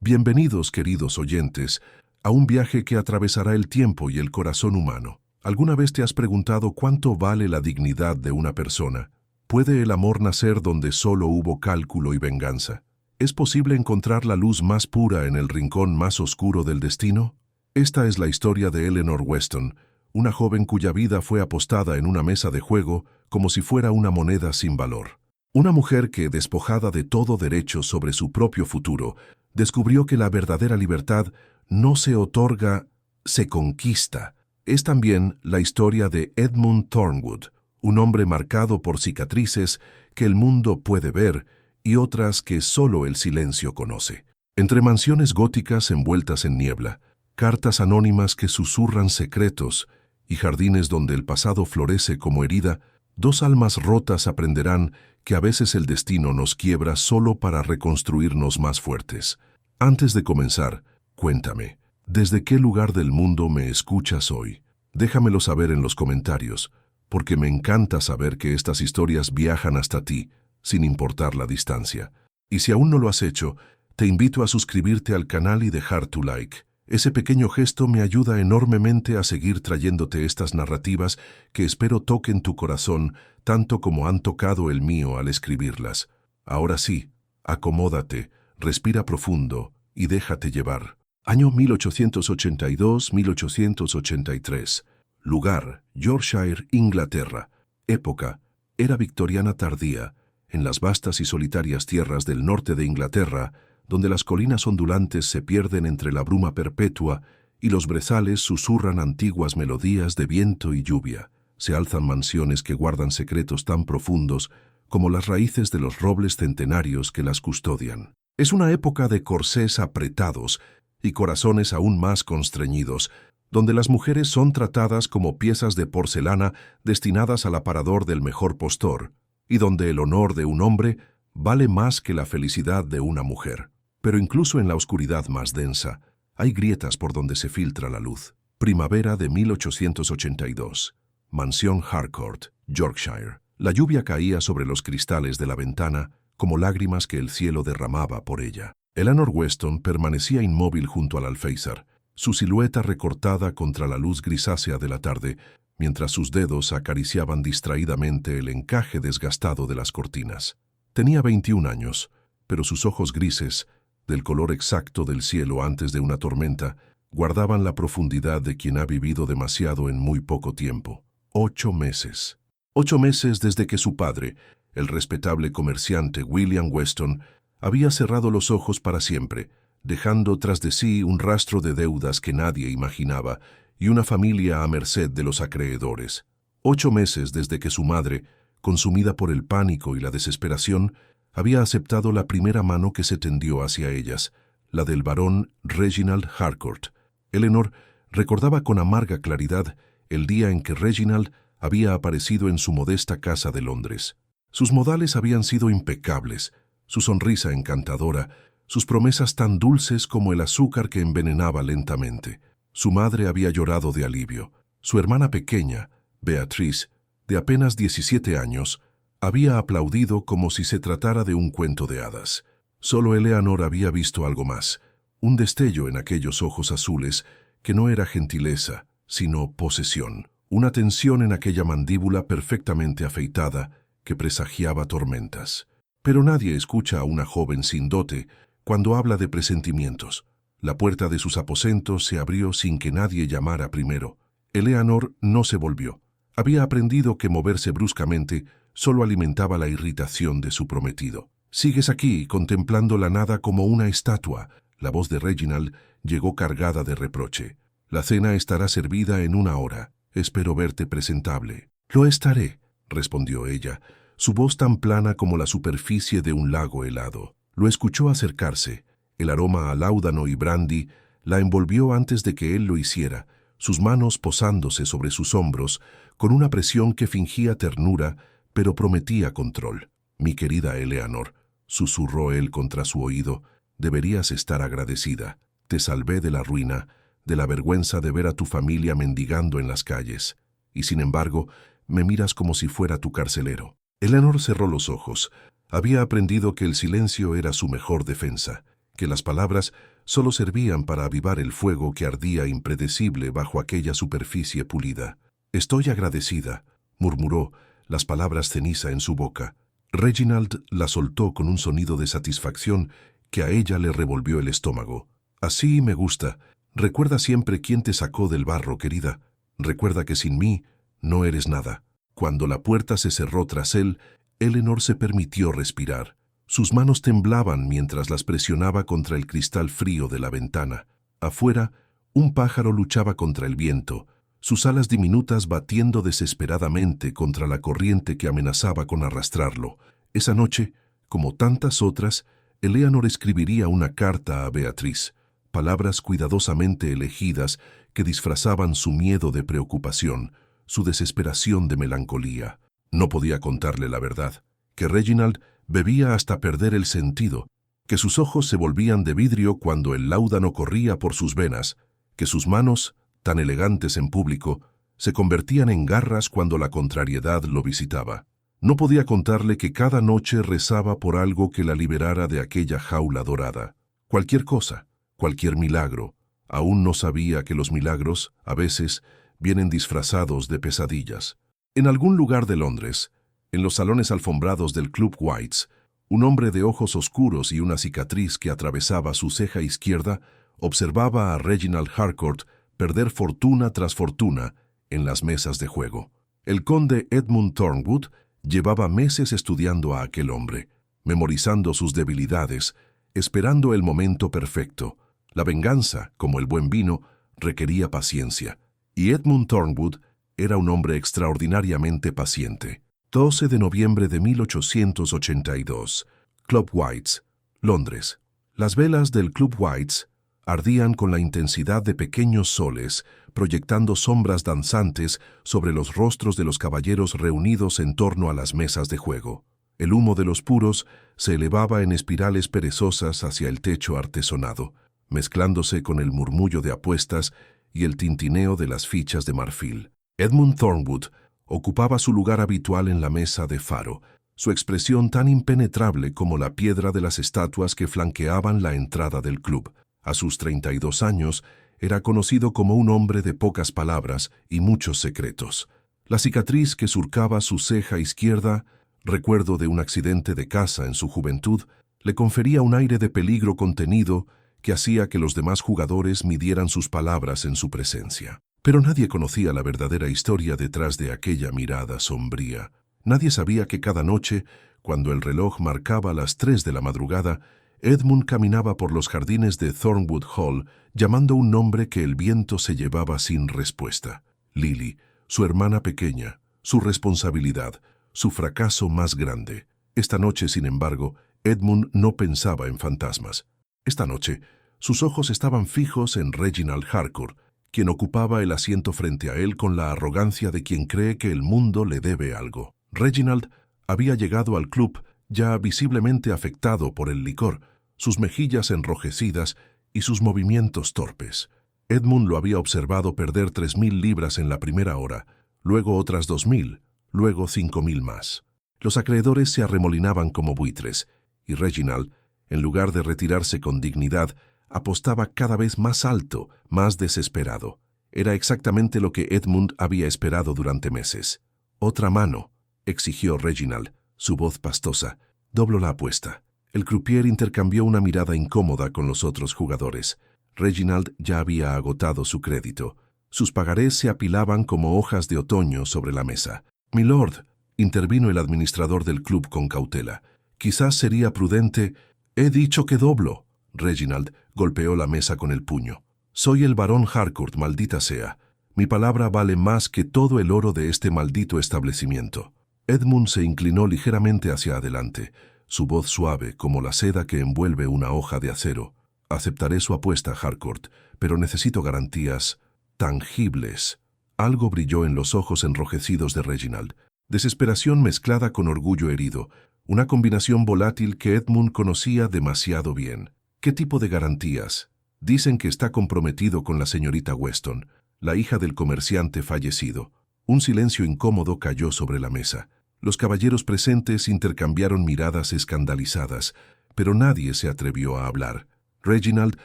Bienvenidos, queridos oyentes, a un viaje que atravesará el tiempo y el corazón humano. ¿Alguna vez te has preguntado cuánto vale la dignidad de una persona? ¿Puede el amor nacer donde solo hubo cálculo y venganza? ¿Es posible encontrar la luz más pura en el rincón más oscuro del destino? Esta es la historia de Eleanor Weston, una joven cuya vida fue apostada en una mesa de juego como si fuera una moneda sin valor. Una mujer que, despojada de todo derecho sobre su propio futuro, descubrió que la verdadera libertad no se otorga, se conquista. Es también la historia de Edmund Thornwood, un hombre marcado por cicatrices que el mundo puede ver y otras que solo el silencio conoce. Entre mansiones góticas envueltas en niebla, cartas anónimas que susurran secretos y jardines donde el pasado florece como herida, dos almas rotas aprenderán que a veces el destino nos quiebra solo para reconstruirnos más fuertes. Antes de comenzar, cuéntame, ¿desde qué lugar del mundo me escuchas hoy? Déjamelo saber en los comentarios, porque me encanta saber que estas historias viajan hasta ti, sin importar la distancia. Y si aún no lo has hecho, te invito a suscribirte al canal y dejar tu like. Ese pequeño gesto me ayuda enormemente a seguir trayéndote estas narrativas que espero toquen tu corazón tanto como han tocado el mío al escribirlas. Ahora sí, acomódate, respira profundo y déjate llevar. Año 1882-1883. Lugar, Yorkshire, Inglaterra. Época, era victoriana tardía, en las vastas y solitarias tierras del norte de Inglaterra, donde las colinas ondulantes se pierden entre la bruma perpetua y los brezales susurran antiguas melodías de viento y lluvia. Se alzan mansiones que guardan secretos tan profundos como las raíces de los robles centenarios que las custodian. Es una época de corsés apretados y corazones aún más constreñidos, donde las mujeres son tratadas como piezas de porcelana destinadas al aparador del mejor postor, y donde el honor de un hombre vale más que la felicidad de una mujer. Pero incluso en la oscuridad más densa, hay grietas por donde se filtra la luz. Primavera de 1882. Mansión Harcourt, Yorkshire. La lluvia caía sobre los cristales de la ventana como lágrimas que el cielo derramaba por ella. Eleanor Weston permanecía inmóvil junto al alféizar, su silueta recortada contra la luz grisácea de la tarde, mientras sus dedos acariciaban distraídamente el encaje desgastado de las cortinas. Tenía 21 años, pero sus ojos grises, del color exacto del cielo antes de una tormenta, guardaban la profundidad de quien ha vivido demasiado en muy poco tiempo. 8 meses. 8 meses desde que su padre, el respetable comerciante William Weston, había cerrado los ojos para siempre, dejando tras de sí un rastro de deudas que nadie imaginaba y una familia a merced de los acreedores. 8 meses desde que su madre, consumida por el pánico y la desesperación, había aceptado la primera mano que se tendió hacia ellas, la del barón Reginald Harcourt. Eleanor recordaba con amarga claridad el día en que Reginald había aparecido en su modesta casa de Londres. Sus modales habían sido impecables, su sonrisa encantadora, sus promesas tan dulces como el azúcar que envenenaba lentamente. Su madre había llorado de alivio. Su hermana pequeña, Beatrice, de apenas 17 años, había aplaudido como si se tratara de un cuento de hadas. Solo Eleanor había visto algo más, un destello en aquellos ojos azules que no era gentileza, sino posesión, una tensión en aquella mandíbula perfectamente afeitada que presagiaba tormentas. Pero nadie escucha a una joven sin dote cuando habla de presentimientos. La puerta de sus aposentos se abrió sin que nadie llamara primero. Eleanor no se volvió. Había aprendido que moverse bruscamente solo alimentaba la irritación de su prometido. «Sigues aquí, contemplando la nada como una estatua». La voz de Reginald llegó cargada de reproche. «La cena estará servida en 1 hora. Espero verte presentable». «Lo estaré», respondió ella, su voz tan plana como la superficie de un lago helado. Lo escuchó acercarse. El aroma a láudano y brandy la envolvió antes de que él lo hiciera, sus manos posándose sobre sus hombros, con una presión que fingía ternura, pero prometía control. «Mi querida Eleanor», susurró él contra su oído, «deberías estar agradecida. Te salvé de la ruina, de la vergüenza de ver a tu familia mendigando en las calles. Y sin embargo, me miras como si fuera tu carcelero». Eleanor cerró los ojos. Había aprendido que el silencio era su mejor defensa. que las palabras solo servían para avivar el fuego que ardía impredecible bajo aquella superficie pulida. «Estoy agradecida», murmuró, las palabras ceniza en su boca. Reginald la soltó con un sonido de satisfacción que a ella le revolvió el estómago. «Así me gusta. Recuerda siempre quién te sacó del barro, querida. Recuerda que sin mí no eres nada». Cuando la puerta se cerró tras él, Eleanor se permitió respirar. Sus manos temblaban mientras las presionaba contra el cristal frío de la ventana. Afuera, un pájaro luchaba contra el viento, sus alas diminutas batiendo desesperadamente contra la corriente que amenazaba con arrastrarlo. Esa noche, como tantas otras, Eleanor escribiría una carta a Beatriz, palabras cuidadosamente elegidas que disfrazaban su miedo de preocupación, su desesperación de melancolía. No podía contarle la verdad, que Reginald bebía hasta perder el sentido, que sus ojos se volvían de vidrio cuando el láudano corría por sus venas, que sus manos, tan elegantes en público, se convertían en garras cuando la contrariedad lo visitaba. No podía contarle que cada noche rezaba por algo que la liberara de aquella jaula dorada. Cualquier cosa, cualquier milagro. Aún no sabía que los milagros, a veces, vienen disfrazados de pesadillas. En algún lugar de Londres, en los salones alfombrados del Club Whites, un hombre de ojos oscuros y una cicatriz que atravesaba su ceja izquierda observaba a Reginald Harcourt perder fortuna tras fortuna en las mesas de juego. El conde Edmund Thornwood llevaba meses estudiando a aquel hombre, memorizando sus debilidades, esperando el momento perfecto. La venganza, como el buen vino, requería paciencia, y Edmund Thornwood era un hombre extraordinariamente paciente. 12 de noviembre de 1882. Club Whites, Londres. Las velas del Club Whites ardían con la intensidad de pequeños soles, proyectando sombras danzantes sobre los rostros de los caballeros reunidos en torno a las mesas de juego. El humo de los puros se elevaba en espirales perezosas hacia el techo artesonado, mezclándose con el murmullo de apuestas y el tintineo de las fichas de marfil. Edmund Thornwood ocupaba su lugar habitual en la mesa de faro, su expresión tan impenetrable como la piedra de las estatuas que flanqueaban la entrada del club. A sus 32 años, era conocido como un hombre de pocas palabras y muchos secretos. La cicatriz que surcaba su ceja izquierda, recuerdo de un accidente de caza en su juventud, le confería un aire de peligro contenido que hacía que los demás jugadores midieran sus palabras en su presencia. Pero nadie conocía la verdadera historia detrás de aquella mirada sombría. Nadie sabía que cada noche, cuando el reloj marcaba las 3 de la madrugada, Edmund caminaba por los jardines de Thornwood Hall llamando un nombre que el viento se llevaba sin respuesta. Lily, su hermana pequeña, su responsabilidad, su fracaso más grande. Esta noche, sin embargo, Edmund no pensaba en fantasmas. Esta noche, sus ojos estaban fijos en Reginald Harcourt, quien ocupaba el asiento frente a él con la arrogancia de quien cree que el mundo le debe algo. Reginald había llegado al club ya visiblemente afectado por el licor, sus mejillas enrojecidas y sus movimientos torpes. Edmund lo había observado perder 3.000 libras en la primera hora, luego otras 2.000, luego 5.000 más. Los acreedores se arremolinaban como buitres, y Reginald, en lugar de retirarse con dignidad, apostaba cada vez más alto, más desesperado. Era exactamente lo que Edmund había esperado durante meses. «Otra mano», exigió Reginald, su voz pastosa. «Doblo la apuesta». El croupier intercambió una mirada incómoda con los otros jugadores. Reginald ya había agotado su crédito. Sus pagarés se apilaban como hojas de otoño sobre la mesa. «Milord», intervino el administrador del club con cautela. «Quizás sería prudente». «He dicho que doblo». Reginald golpeó la mesa con el puño. «Soy el barón Harcourt, maldita sea. Mi palabra vale más que todo el oro de este maldito establecimiento». Edmund se inclinó ligeramente hacia adelante, su voz suave como la seda que envuelve una hoja de acero. «Aceptaré su apuesta, Harcourt, pero necesito garantías tangibles». Algo brilló en los ojos enrojecidos de Reginald. Desesperación mezclada con orgullo herido, una combinación volátil que Edmund conocía demasiado bien. «¿Qué tipo de garantías?» «Dicen que está comprometido con la señorita Weston, la hija del comerciante fallecido». Un silencio incómodo cayó sobre la mesa. Los caballeros presentes intercambiaron miradas escandalizadas, pero nadie se atrevió a hablar. Reginald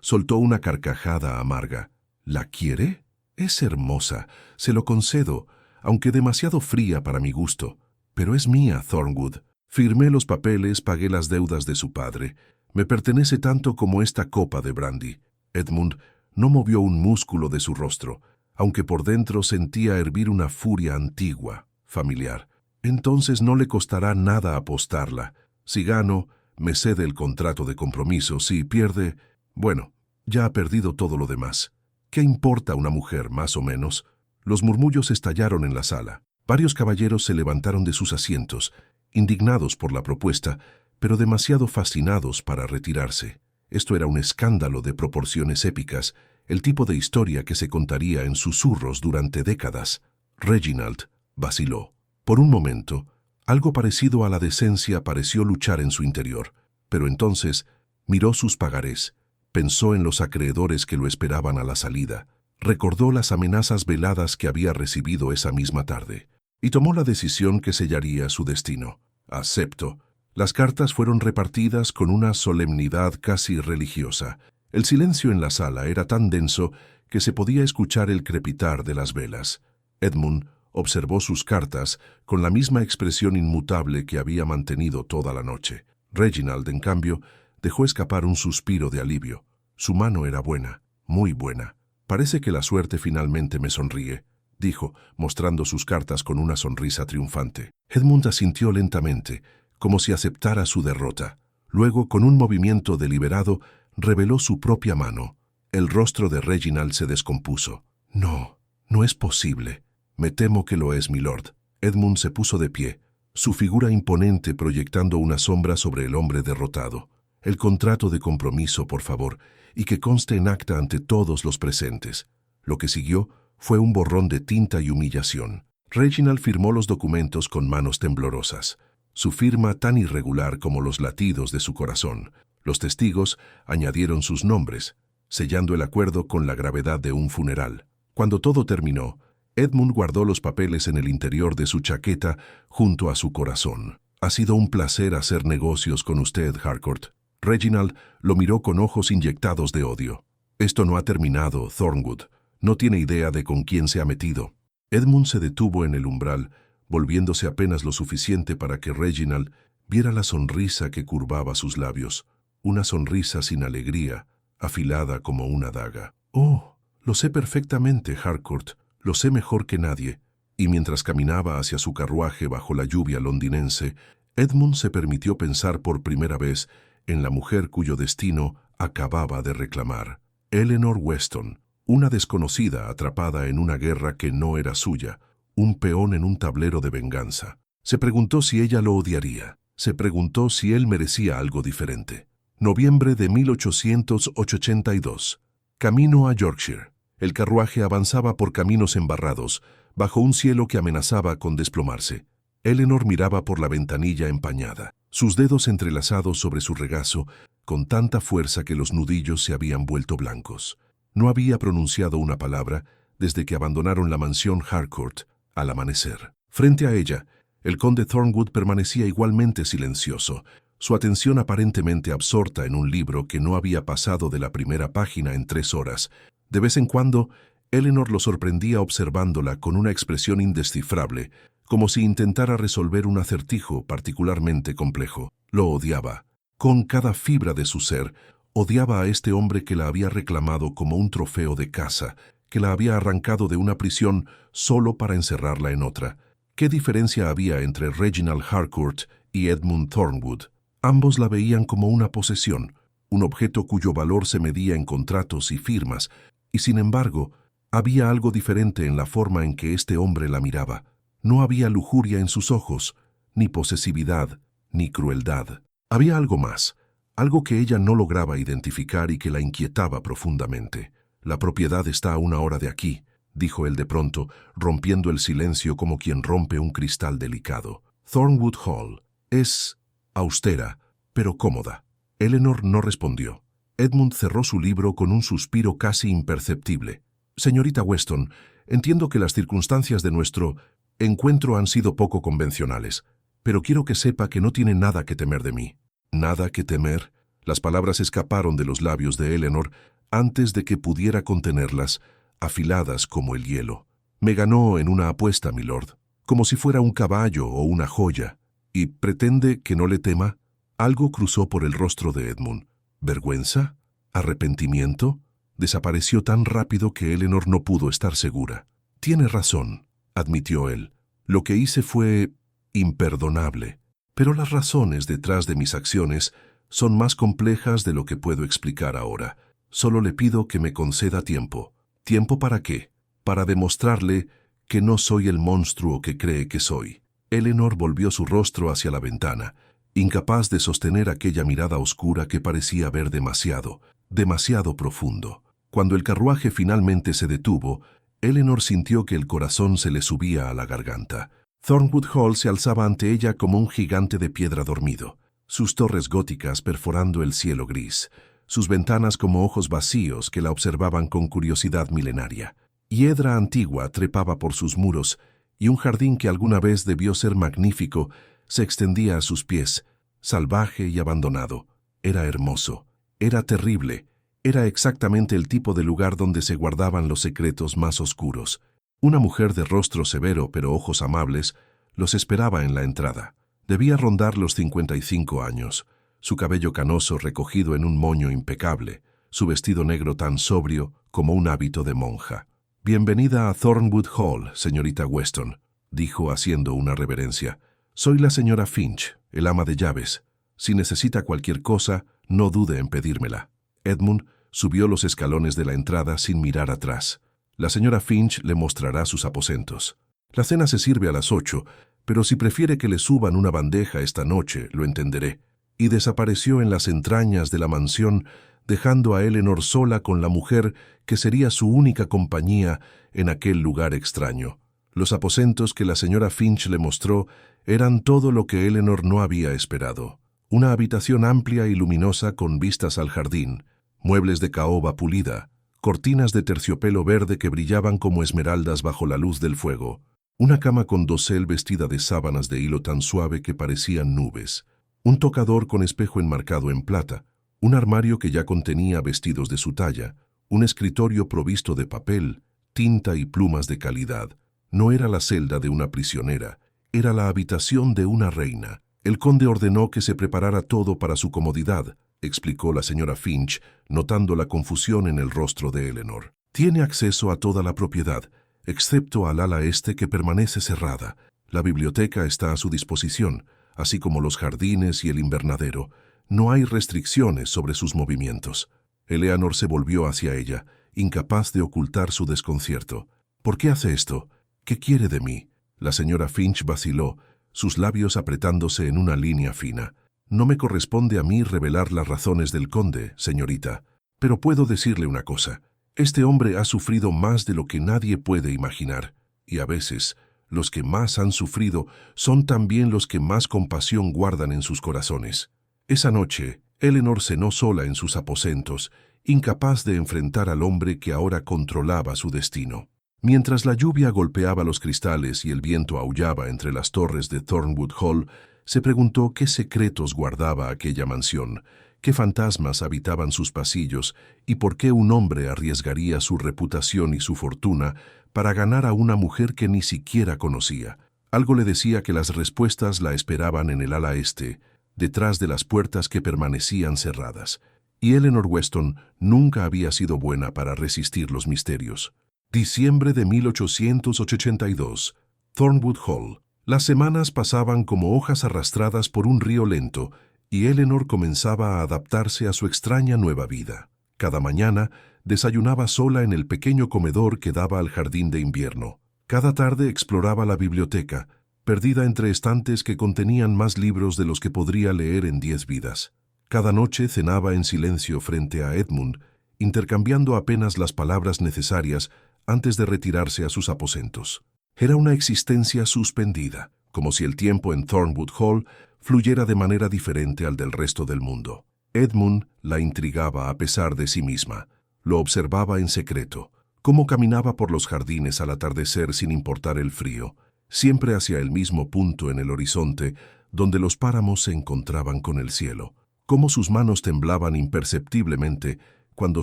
soltó una carcajada amarga. ¿La quiere? Es hermosa, se lo concedo, aunque demasiado fría para mi gusto. Pero es mía, Thornwood. Firmé los papeles, pagué las deudas de su padre. Me pertenece tanto como esta copa de brandy. Edmund no movió un músculo de su rostro, aunque por dentro sentía hervir una furia antigua, familiar. Entonces no le costará nada apostarla. Si gano, me cede el contrato de compromiso. Si pierde, bueno, ya ha perdido todo lo demás. ¿Qué importa una mujer, más o menos? Los murmullos estallaron en la sala. Varios caballeros se levantaron de sus asientos, indignados por la propuesta, pero demasiado fascinados para retirarse. Esto era un escándalo de proporciones épicas, el tipo de historia que se contaría en susurros durante décadas. Reginald vaciló. Por un momento, algo parecido a la decencia pareció luchar en su interior, pero entonces miró sus pagarés, pensó en los acreedores que lo esperaban a la salida, recordó las amenazas veladas que había recibido esa misma tarde, y tomó la decisión que sellaría su destino. Acepto. Las cartas fueron repartidas con una solemnidad casi religiosa. El silencio en la sala era tan denso que se podía escuchar el crepitar de las velas. Edmund observó sus cartas con la misma expresión inmutable que había mantenido toda la noche. Reginald, en cambio, dejó escapar un suspiro de alivio. Su mano era buena, muy buena. Parece que la suerte finalmente me sonríe, dijo, mostrando sus cartas con una sonrisa triunfante. Edmund asintió lentamente, como si aceptara su derrota. Luego, con un movimiento deliberado, reveló su propia mano. El rostro de Reginald se descompuso. No, no es posible. Me temo que lo es, milord. Edmund se puso de pie, su figura imponente proyectando una sombra sobre el hombre derrotado. El contrato de compromiso, por favor, y que conste en acta ante todos los presentes. Lo que siguió fue un borrón de tinta y humillación. Reginald firmó los documentos con manos temblorosas, su firma tan irregular como los latidos de su corazón. Los testigos añadieron sus nombres, sellando el acuerdo con la gravedad de un funeral. Cuando todo terminó, Edmund guardó los papeles en el interior de su chaqueta junto a su corazón. Ha sido un placer hacer negocios con usted, Harcourt. Reginald lo miró con ojos inyectados de odio. Esto no ha terminado, Thornwood. No tiene idea de con quién se ha metido. Edmund se detuvo en el umbral, volviéndose apenas lo suficiente para que Reginald viera la sonrisa que curvaba sus labios. Una sonrisa sin alegría, afilada como una daga. Oh, lo sé perfectamente, Harcourt. Lo sé mejor que nadie. Y mientras caminaba hacia su carruaje bajo la lluvia londinense, Edmund se permitió pensar por primera vez en la mujer cuyo destino acababa de reclamar. Eleanor Weston, una desconocida atrapada en una guerra que no era suya, un peón en un tablero de venganza. Se preguntó si ella lo odiaría. Se preguntó si él merecía algo diferente. Noviembre de 1882. Camino a Yorkshire. El carruaje avanzaba por caminos embarrados, bajo un cielo que amenazaba con desplomarse. Eleanor miraba por la ventanilla empañada, sus dedos entrelazados sobre su regazo, con tanta fuerza que los nudillos se habían vuelto blancos. No había pronunciado una palabra desde que abandonaron la mansión Harcourt al amanecer. Frente a ella, el conde Thornwood permanecía igualmente silencioso, su atención aparentemente absorta en un libro que no había pasado de la primera página en 3 horas. De vez en cuando, Eleanor lo sorprendía observándola con una expresión indescifrable, como si intentara resolver un acertijo particularmente complejo. Lo odiaba. Con cada fibra de su ser, odiaba a este hombre que la había reclamado como un trofeo de caza, que la había arrancado de una prisión solo para encerrarla en otra. ¿Qué diferencia había entre Reginald Harcourt y Edmund Thornwood? Ambos la veían como una posesión, un objeto cuyo valor se medía en contratos y firmas, y sin embargo, había algo diferente en la forma en que este hombre la miraba. No había lujuria en sus ojos, ni posesividad, ni crueldad. Había algo más, algo que ella no lograba identificar y que la inquietaba profundamente. La propiedad está a 1 hora de aquí, dijo él de pronto, rompiendo el silencio como quien rompe un cristal delicado. Thornwood Hall es austera, pero cómoda. Eleanor no respondió. Edmund cerró su libro con un suspiro casi imperceptible. Señorita Weston, entiendo que las circunstancias de nuestro encuentro han sido poco convencionales, pero quiero que sepa que no tiene nada que temer de mí. ¿Nada que temer? Las palabras escaparon de los labios de Eleanor antes de que pudiera contenerlas, afiladas como el hielo. Me ganó en una apuesta, milord, como si fuera un caballo o una joya. ¿Y pretende que no le tema? Algo cruzó por el rostro de Edmund. ¿Vergüenza? ¿Arrepentimiento? Desapareció tan rápido que Eleanor no pudo estar segura. Tiene razón, admitió él. Lo que hice fue imperdonable. Pero las razones detrás de mis acciones son más complejas de lo que puedo explicar ahora. Solo le pido que me conceda tiempo. ¿Tiempo para qué? Para demostrarle que no soy el monstruo que cree que soy. Eleanor volvió su rostro hacia la ventana, incapaz de sostener aquella mirada oscura que parecía ver demasiado profundo. Cuando el carruaje finalmente se detuvo, Eleanor sintió que el corazón se le subía a la garganta. Thornwood Hall se alzaba ante ella como un gigante de piedra dormido, sus torres góticas perforando el cielo gris, sus ventanas como ojos vacíos que la observaban con curiosidad milenaria. Hiedra antigua trepaba por sus muros, y un jardín que alguna vez debió ser magnífico se extendía a sus pies, salvaje y abandonado. Era hermoso, era terrible, era exactamente el tipo de lugar donde se guardaban los secretos más oscuros. Una mujer de rostro severo pero ojos amables los esperaba en la entrada. Debía rondar los 55 años, su cabello canoso recogido en un moño impecable, su vestido negro tan sobrio como un hábito de monja. «Bienvenida a Thornwood Hall, señorita Weston», dijo haciendo una reverencia. «Soy la señora Finch, el ama de llaves. Si necesita cualquier cosa, no dude en pedírmela». Edmund subió los escalones de la entrada sin mirar atrás. La señora Finch le mostrará sus aposentos. La cena se sirve a las 8, pero si prefiere que le suban una bandeja esta noche, lo entenderé. Y desapareció en las entrañas de la mansión, dejando a Eleanor sola con la mujer que sería su única compañía en aquel lugar extraño. Los aposentos que la señora Finch le mostró eran todo lo que Eleanor no había esperado. Una habitación amplia y luminosa con vistas al jardín, muebles de caoba pulida, cortinas de terciopelo verde que brillaban como esmeraldas bajo la luz del fuego, una cama con dosel vestida de sábanas de hilo tan suave que parecían nubes, un tocador con espejo enmarcado en plata, un armario que ya contenía vestidos de su talla, un escritorio provisto de papel, tinta y plumas de calidad. No era la celda de una prisionera, era la habitación de una reina. El conde ordenó que se preparara todo para su comodidad, explicó la señora Finch, notando la confusión en el rostro de Eleanor. Tiene acceso a toda la propiedad, excepto al ala este que permanece cerrada. La biblioteca está a su disposición, así como los jardines y el invernadero. No hay restricciones sobre sus movimientos. Eleanor se volvió hacia ella, incapaz de ocultar su desconcierto. ¿Por qué hace esto? ¿Qué quiere de mí? La señora Finch vaciló, sus labios apretándose en una línea fina. No me corresponde a mí revelar las razones del conde, señorita, pero puedo decirle una cosa. Este hombre ha sufrido más de lo que nadie puede imaginar, y a veces los que más han sufrido son también los que más compasión guardan en sus corazones. Esa noche, Eleanor cenó sola en sus aposentos, incapaz de enfrentar al hombre que ahora controlaba su destino. Mientras la lluvia golpeaba los cristales y el viento aullaba entre las torres de Thornwood Hall, se preguntó qué secretos guardaba aquella mansión, qué fantasmas habitaban sus pasillos y por qué un hombre arriesgaría su reputación y su fortuna para ganar a una mujer que ni siquiera conocía. Algo le decía que las respuestas la esperaban en el ala este, detrás de las puertas que permanecían cerradas. Y Eleanor Weston nunca había sido buena para resistir los misterios. Diciembre de 1882. Thornwood Hall. Las semanas pasaban como hojas arrastradas por un río lento, y Eleanor comenzaba a adaptarse a su extraña nueva vida. Cada mañana desayunaba sola en el pequeño comedor que daba al jardín de invierno. Cada tarde exploraba la biblioteca, perdida entre estantes que contenían más libros de los que podría leer en 10 vidas. Cada noche cenaba en silencio frente a Edmund, intercambiando apenas las palabras necesarias antes de retirarse a sus aposentos. Era una existencia suspendida, como si el tiempo en Thornwood Hall fluyera de manera diferente al del resto del mundo. Edmund la intrigaba a pesar de sí misma. Lo observaba en secreto, cómo caminaba por los jardines al atardecer sin importar el frío, siempre hacia el mismo punto en el horizonte, donde los páramos se encontraban con el cielo. cómo sus manos temblaban imperceptiblemente cuando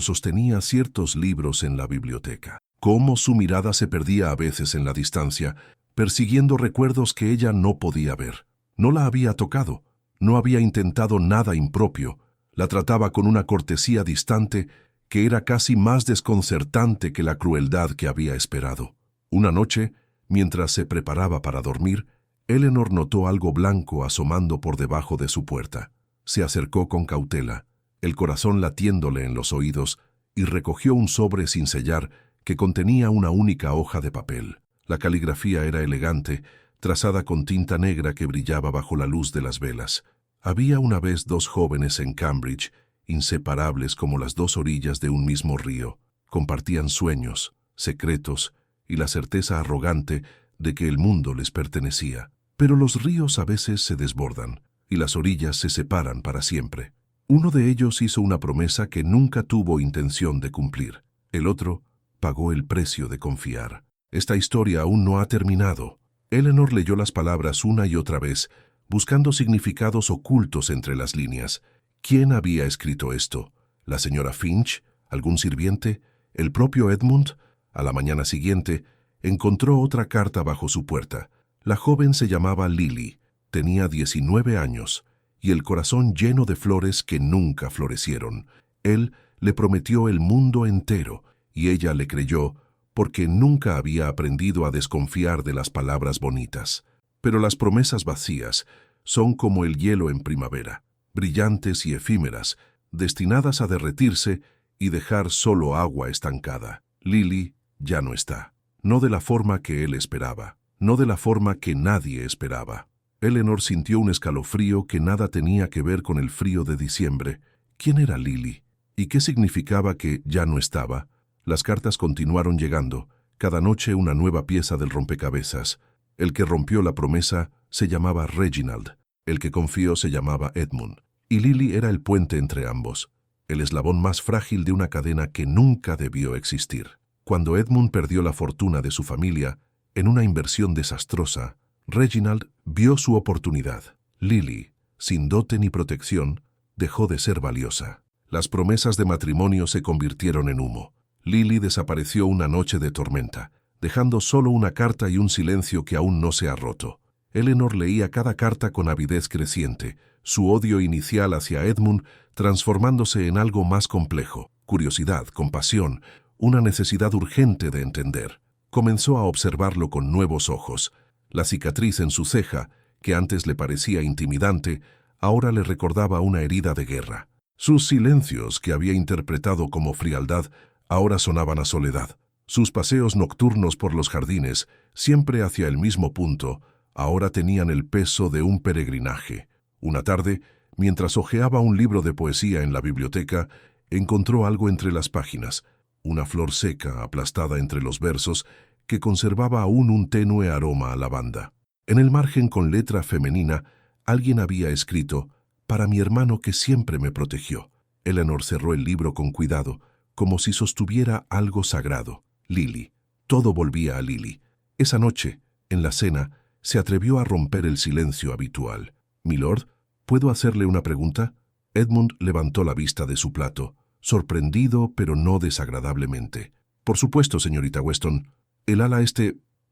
sostenía ciertos libros en la biblioteca, cómo su mirada se perdía a veces en la distancia, persiguiendo recuerdos que ella no podía ver. No la había tocado, no había intentado nada impropio, la trataba con una cortesía distante que era casi más desconcertante que la crueldad que había esperado. Una noche, mientras se preparaba para dormir, Eleanor notó algo blanco asomando por debajo de su puerta. Se acercó con cautela, el corazón latiéndole en los oídos, y recogió un sobre sin sellar que contenía una única hoja de papel. La caligrafía era elegante, trazada con tinta negra que brillaba bajo la luz de las velas. Había una vez dos jóvenes en Cambridge, inseparables como las dos orillas de un mismo río. Compartían sueños, secretos y la certeza arrogante de que el mundo les pertenecía. Pero los ríos a veces se desbordan y las orillas se separan para siempre. Uno de ellos hizo una promesa que nunca tuvo intención de cumplir. El otro pagó el precio de confiar. Esta historia aún no ha terminado. Eleanor leyó las palabras una y otra vez, buscando significados ocultos entre las líneas. ¿Quién había escrito esto? ¿La señora Finch? ¿Algún sirviente? ¿El propio Edmund? A la mañana siguiente, encontró otra carta bajo su puerta. La joven se llamaba Lily, tenía 19 años, y el corazón lleno de flores que nunca florecieron. Él le prometió el mundo entero, y ella le creyó, porque nunca había aprendido a desconfiar de las palabras bonitas. Pero las promesas vacías son como el hielo en primavera, brillantes y efímeras, destinadas a derretirse y dejar solo agua estancada. Lily ya no está, no de la forma que él esperaba, no de la forma que nadie esperaba. Eleanor sintió un escalofrío que nada tenía que ver con el frío de diciembre. ¿Quién era Lily? ¿Y qué significaba que ya no estaba? Las cartas continuaron llegando, cada noche una nueva pieza del rompecabezas. El que rompió la promesa se llamaba Reginald, el que confió se llamaba Edmund, y Lily era el puente entre ambos, el eslabón más frágil de una cadena que nunca debió existir. Cuando Edmund perdió la fortuna de su familia, en una inversión desastrosa, Reginald vio su oportunidad. Lily, sin dote ni protección, dejó de ser valiosa. Las promesas de matrimonio se convirtieron en humo. Lily desapareció una noche de tormenta, dejando solo una carta y un silencio que aún no se ha roto. Eleanor leía cada carta con avidez creciente, su odio inicial hacia Edmund transformándose en algo más complejo, curiosidad, compasión, una necesidad urgente de entender. Comenzó a observarlo con nuevos ojos. La cicatriz en su ceja, que antes le parecía intimidante, ahora le recordaba una herida de guerra. Sus silencios, que había interpretado como frialdad, ahora sonaban a soledad. Sus paseos nocturnos por los jardines, siempre hacia el mismo punto, ahora tenían el peso de un peregrinaje. Una tarde, mientras hojeaba un libro de poesía en la biblioteca, encontró algo entre las páginas, una flor seca aplastada entre los versos que conservaba aún un tenue aroma a lavanda. En el margen con letra femenina, alguien había escrito, «Para mi hermano que siempre me protegió». Eleanor cerró el libro con cuidado, como si sostuviera algo sagrado. Lily. Todo volvía a Lily. Esa noche, en la cena, se atrevió a romper el silencio habitual. «Milord, ¿puedo hacerle una pregunta?» Edmund levantó la vista de su plato, sorprendido pero no desagradablemente. «Por supuesto, señorita Weston. El ala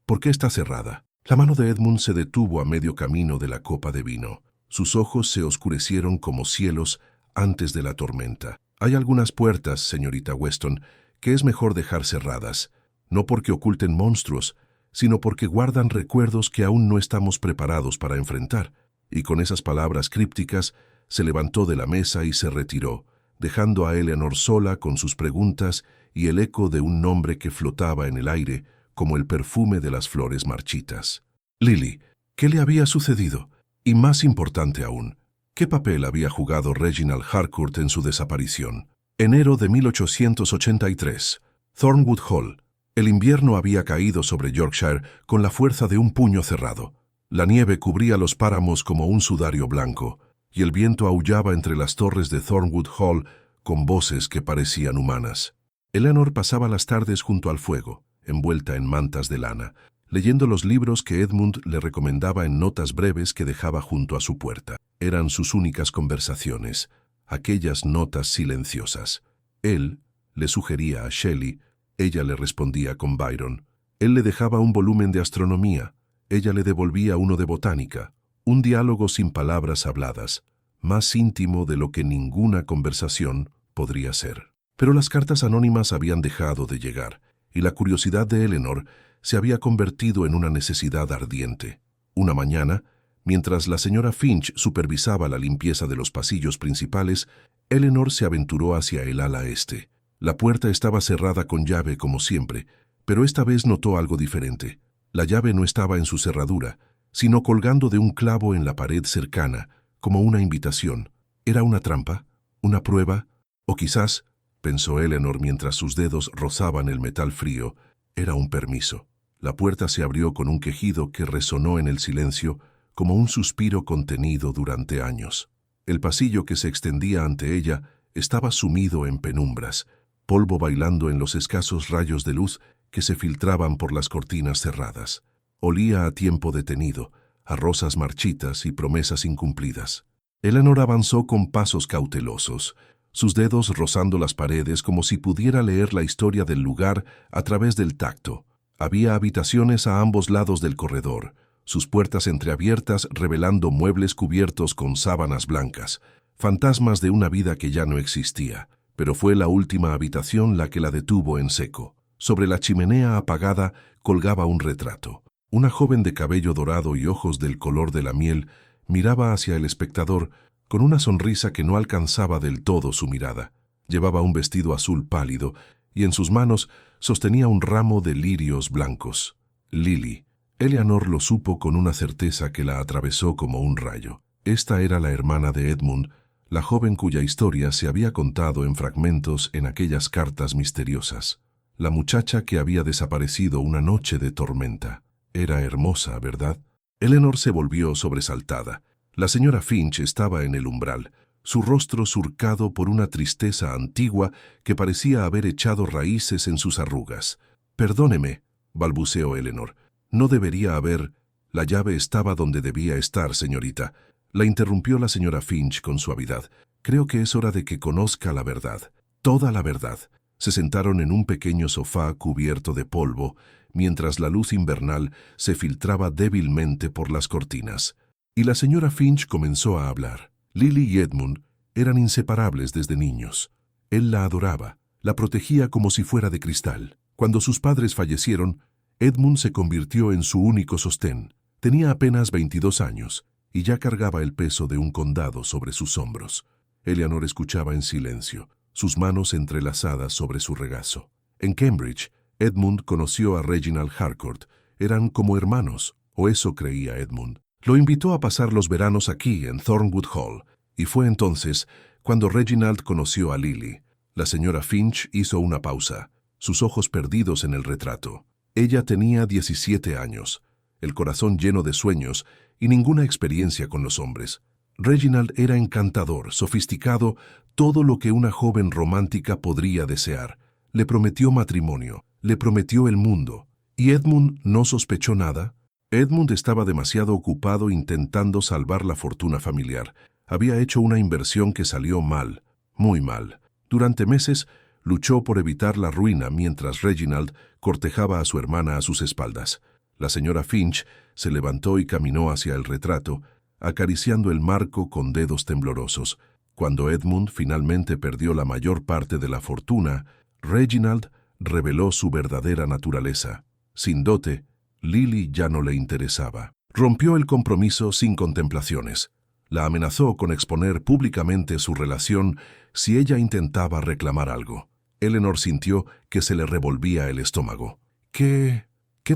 ¿por qué está cerrada?» La mano de Edmund se detuvo a medio camino de la copa de vino. Sus ojos se oscurecieron como cielos antes de la tormenta. «Hay algunas puertas, señorita Weston, que es mejor dejar cerradas, no porque oculten monstruos, sino porque guardan recuerdos que aún no estamos preparados para enfrentar». Y con esas palabras crípticas, se levantó de la mesa y se retiró, dejando a Eleanor sola con sus preguntas y el eco de un nombre que flotaba en el aire como el perfume de las flores marchitas. Lily, ¿qué le había sucedido? Y más importante aún, ¿qué papel había jugado Reginald Harcourt en su desaparición? Enero de 1883. Thornwood Hall. El invierno había caído sobre Yorkshire con la fuerza de un puño cerrado. La nieve cubría los páramos como un sudario blanco, y el viento aullaba entre las torres de Thornwood Hall con voces que parecían humanas. Eleanor pasaba las tardes junto al fuego, envuelta en mantas de lana, leyendo los libros que Edmund le recomendaba en notas breves que dejaba junto a su puerta. Eran sus únicas conversaciones. aquellas notas silenciosas. Él le sugería a Shelley, ella le respondía con Byron. Él le dejaba un volumen de astronomía, ella le devolvía uno de botánica. Un diálogo sin palabras habladas, más íntimo de lo que ninguna conversación podría ser. Pero las cartas anónimas habían dejado de llegar, y la curiosidad de Eleanor se había convertido en una necesidad ardiente. Una mañana, mientras la señora Finch supervisaba la limpieza de los pasillos principales, Eleanor se aventuró hacia el ala este. La puerta estaba cerrada con llave como siempre, pero esta vez notó algo diferente. La llave no estaba en su cerradura, sino colgando de un clavo en la pared cercana, como una invitación. ¿Era una trampa? ¿Una prueba? O quizás, pensó Eleanor mientras sus dedos rozaban el metal frío, era un permiso. La puerta se abrió con un quejido que resonó en el silencio como un suspiro contenido durante años. El pasillo que se extendía ante ella estaba sumido en penumbras, polvo bailando en los escasos rayos de luz que se filtraban por las cortinas cerradas. Olía a tiempo detenido, a rosas marchitas y promesas incumplidas. Eleanor avanzó con pasos cautelosos, sus dedos rozando las paredes como si pudiera leer la historia del lugar a través del tacto. Había habitaciones a ambos lados del corredor, sus puertas entreabiertas revelando muebles cubiertos con sábanas blancas, fantasmas de una vida que ya no existía. Pero fue la última habitación la que la detuvo en seco. Sobre la chimenea apagada colgaba un retrato. Una joven de cabello dorado y ojos del color de la miel miraba hacia el espectador con una sonrisa que no alcanzaba del todo su mirada. Llevaba un vestido azul pálido y en sus manos sostenía un ramo de lirios blancos. Lily. Eleanor lo supo con una certeza que la atravesó como un rayo. Esta era la hermana de Edmund, la joven cuya historia se había contado en fragmentos en aquellas cartas misteriosas. La muchacha que había desaparecido una noche de tormenta. Era hermosa, ¿verdad? Eleanor se volvió sobresaltada. La señora Finch estaba en el umbral, su rostro surcado por una tristeza antigua que parecía haber echado raíces en sus arrugas. «Perdóneme», balbuceó Eleanor. «No debería haber...» «La llave estaba donde debía estar, señorita», la interrumpió la señora Finch con suavidad. «Creo que es hora de que conozca la verdad, toda la verdad». Se sentaron en un pequeño sofá cubierto de polvo, mientras la luz invernal se filtraba débilmente por las cortinas. Y la señora Finch comenzó a hablar. Lily y Edmund eran inseparables desde niños. Él la adoraba, la protegía como si fuera de cristal. Cuando sus padres fallecieron, Edmund se convirtió en su único sostén. Tenía apenas 22 años y ya cargaba el peso de un condado sobre sus hombros. Eleanor escuchaba en silencio, sus manos entrelazadas sobre su regazo. En Cambridge, Edmund conoció a Reginald Harcourt. Eran como hermanos, o eso creía Edmund. Lo invitó a pasar los veranos aquí, en Thornwood Hall, y fue entonces cuando Reginald conoció a Lily. La señora Finch hizo una pausa, sus ojos perdidos en el retrato. Ella tenía 17 años, el corazón lleno de sueños y ninguna experiencia con los hombres. Reginald era encantador, sofisticado, todo lo que una joven romántica podría desear. Le prometió matrimonio, le prometió el mundo. ¿Y Edmund no sospechó nada? Edmund estaba demasiado ocupado intentando salvar la fortuna familiar. Había hecho una inversión que salió mal, muy mal. Durante meses luchó por evitar la ruina mientras Reginald cortejaba a su hermana a sus espaldas. La señora Finch se levantó y caminó hacia el retrato, acariciando el marco con dedos temblorosos. Cuando Edmund finalmente perdió la mayor parte de la fortuna, Reginald reveló su verdadera naturaleza. Sin dote, Lily ya no le interesaba. Rompió el compromiso sin contemplaciones. La amenazó con exponer públicamente su relación si ella intentaba reclamar algo. Eleanor sintió que se le revolvía el estómago. ¿Qué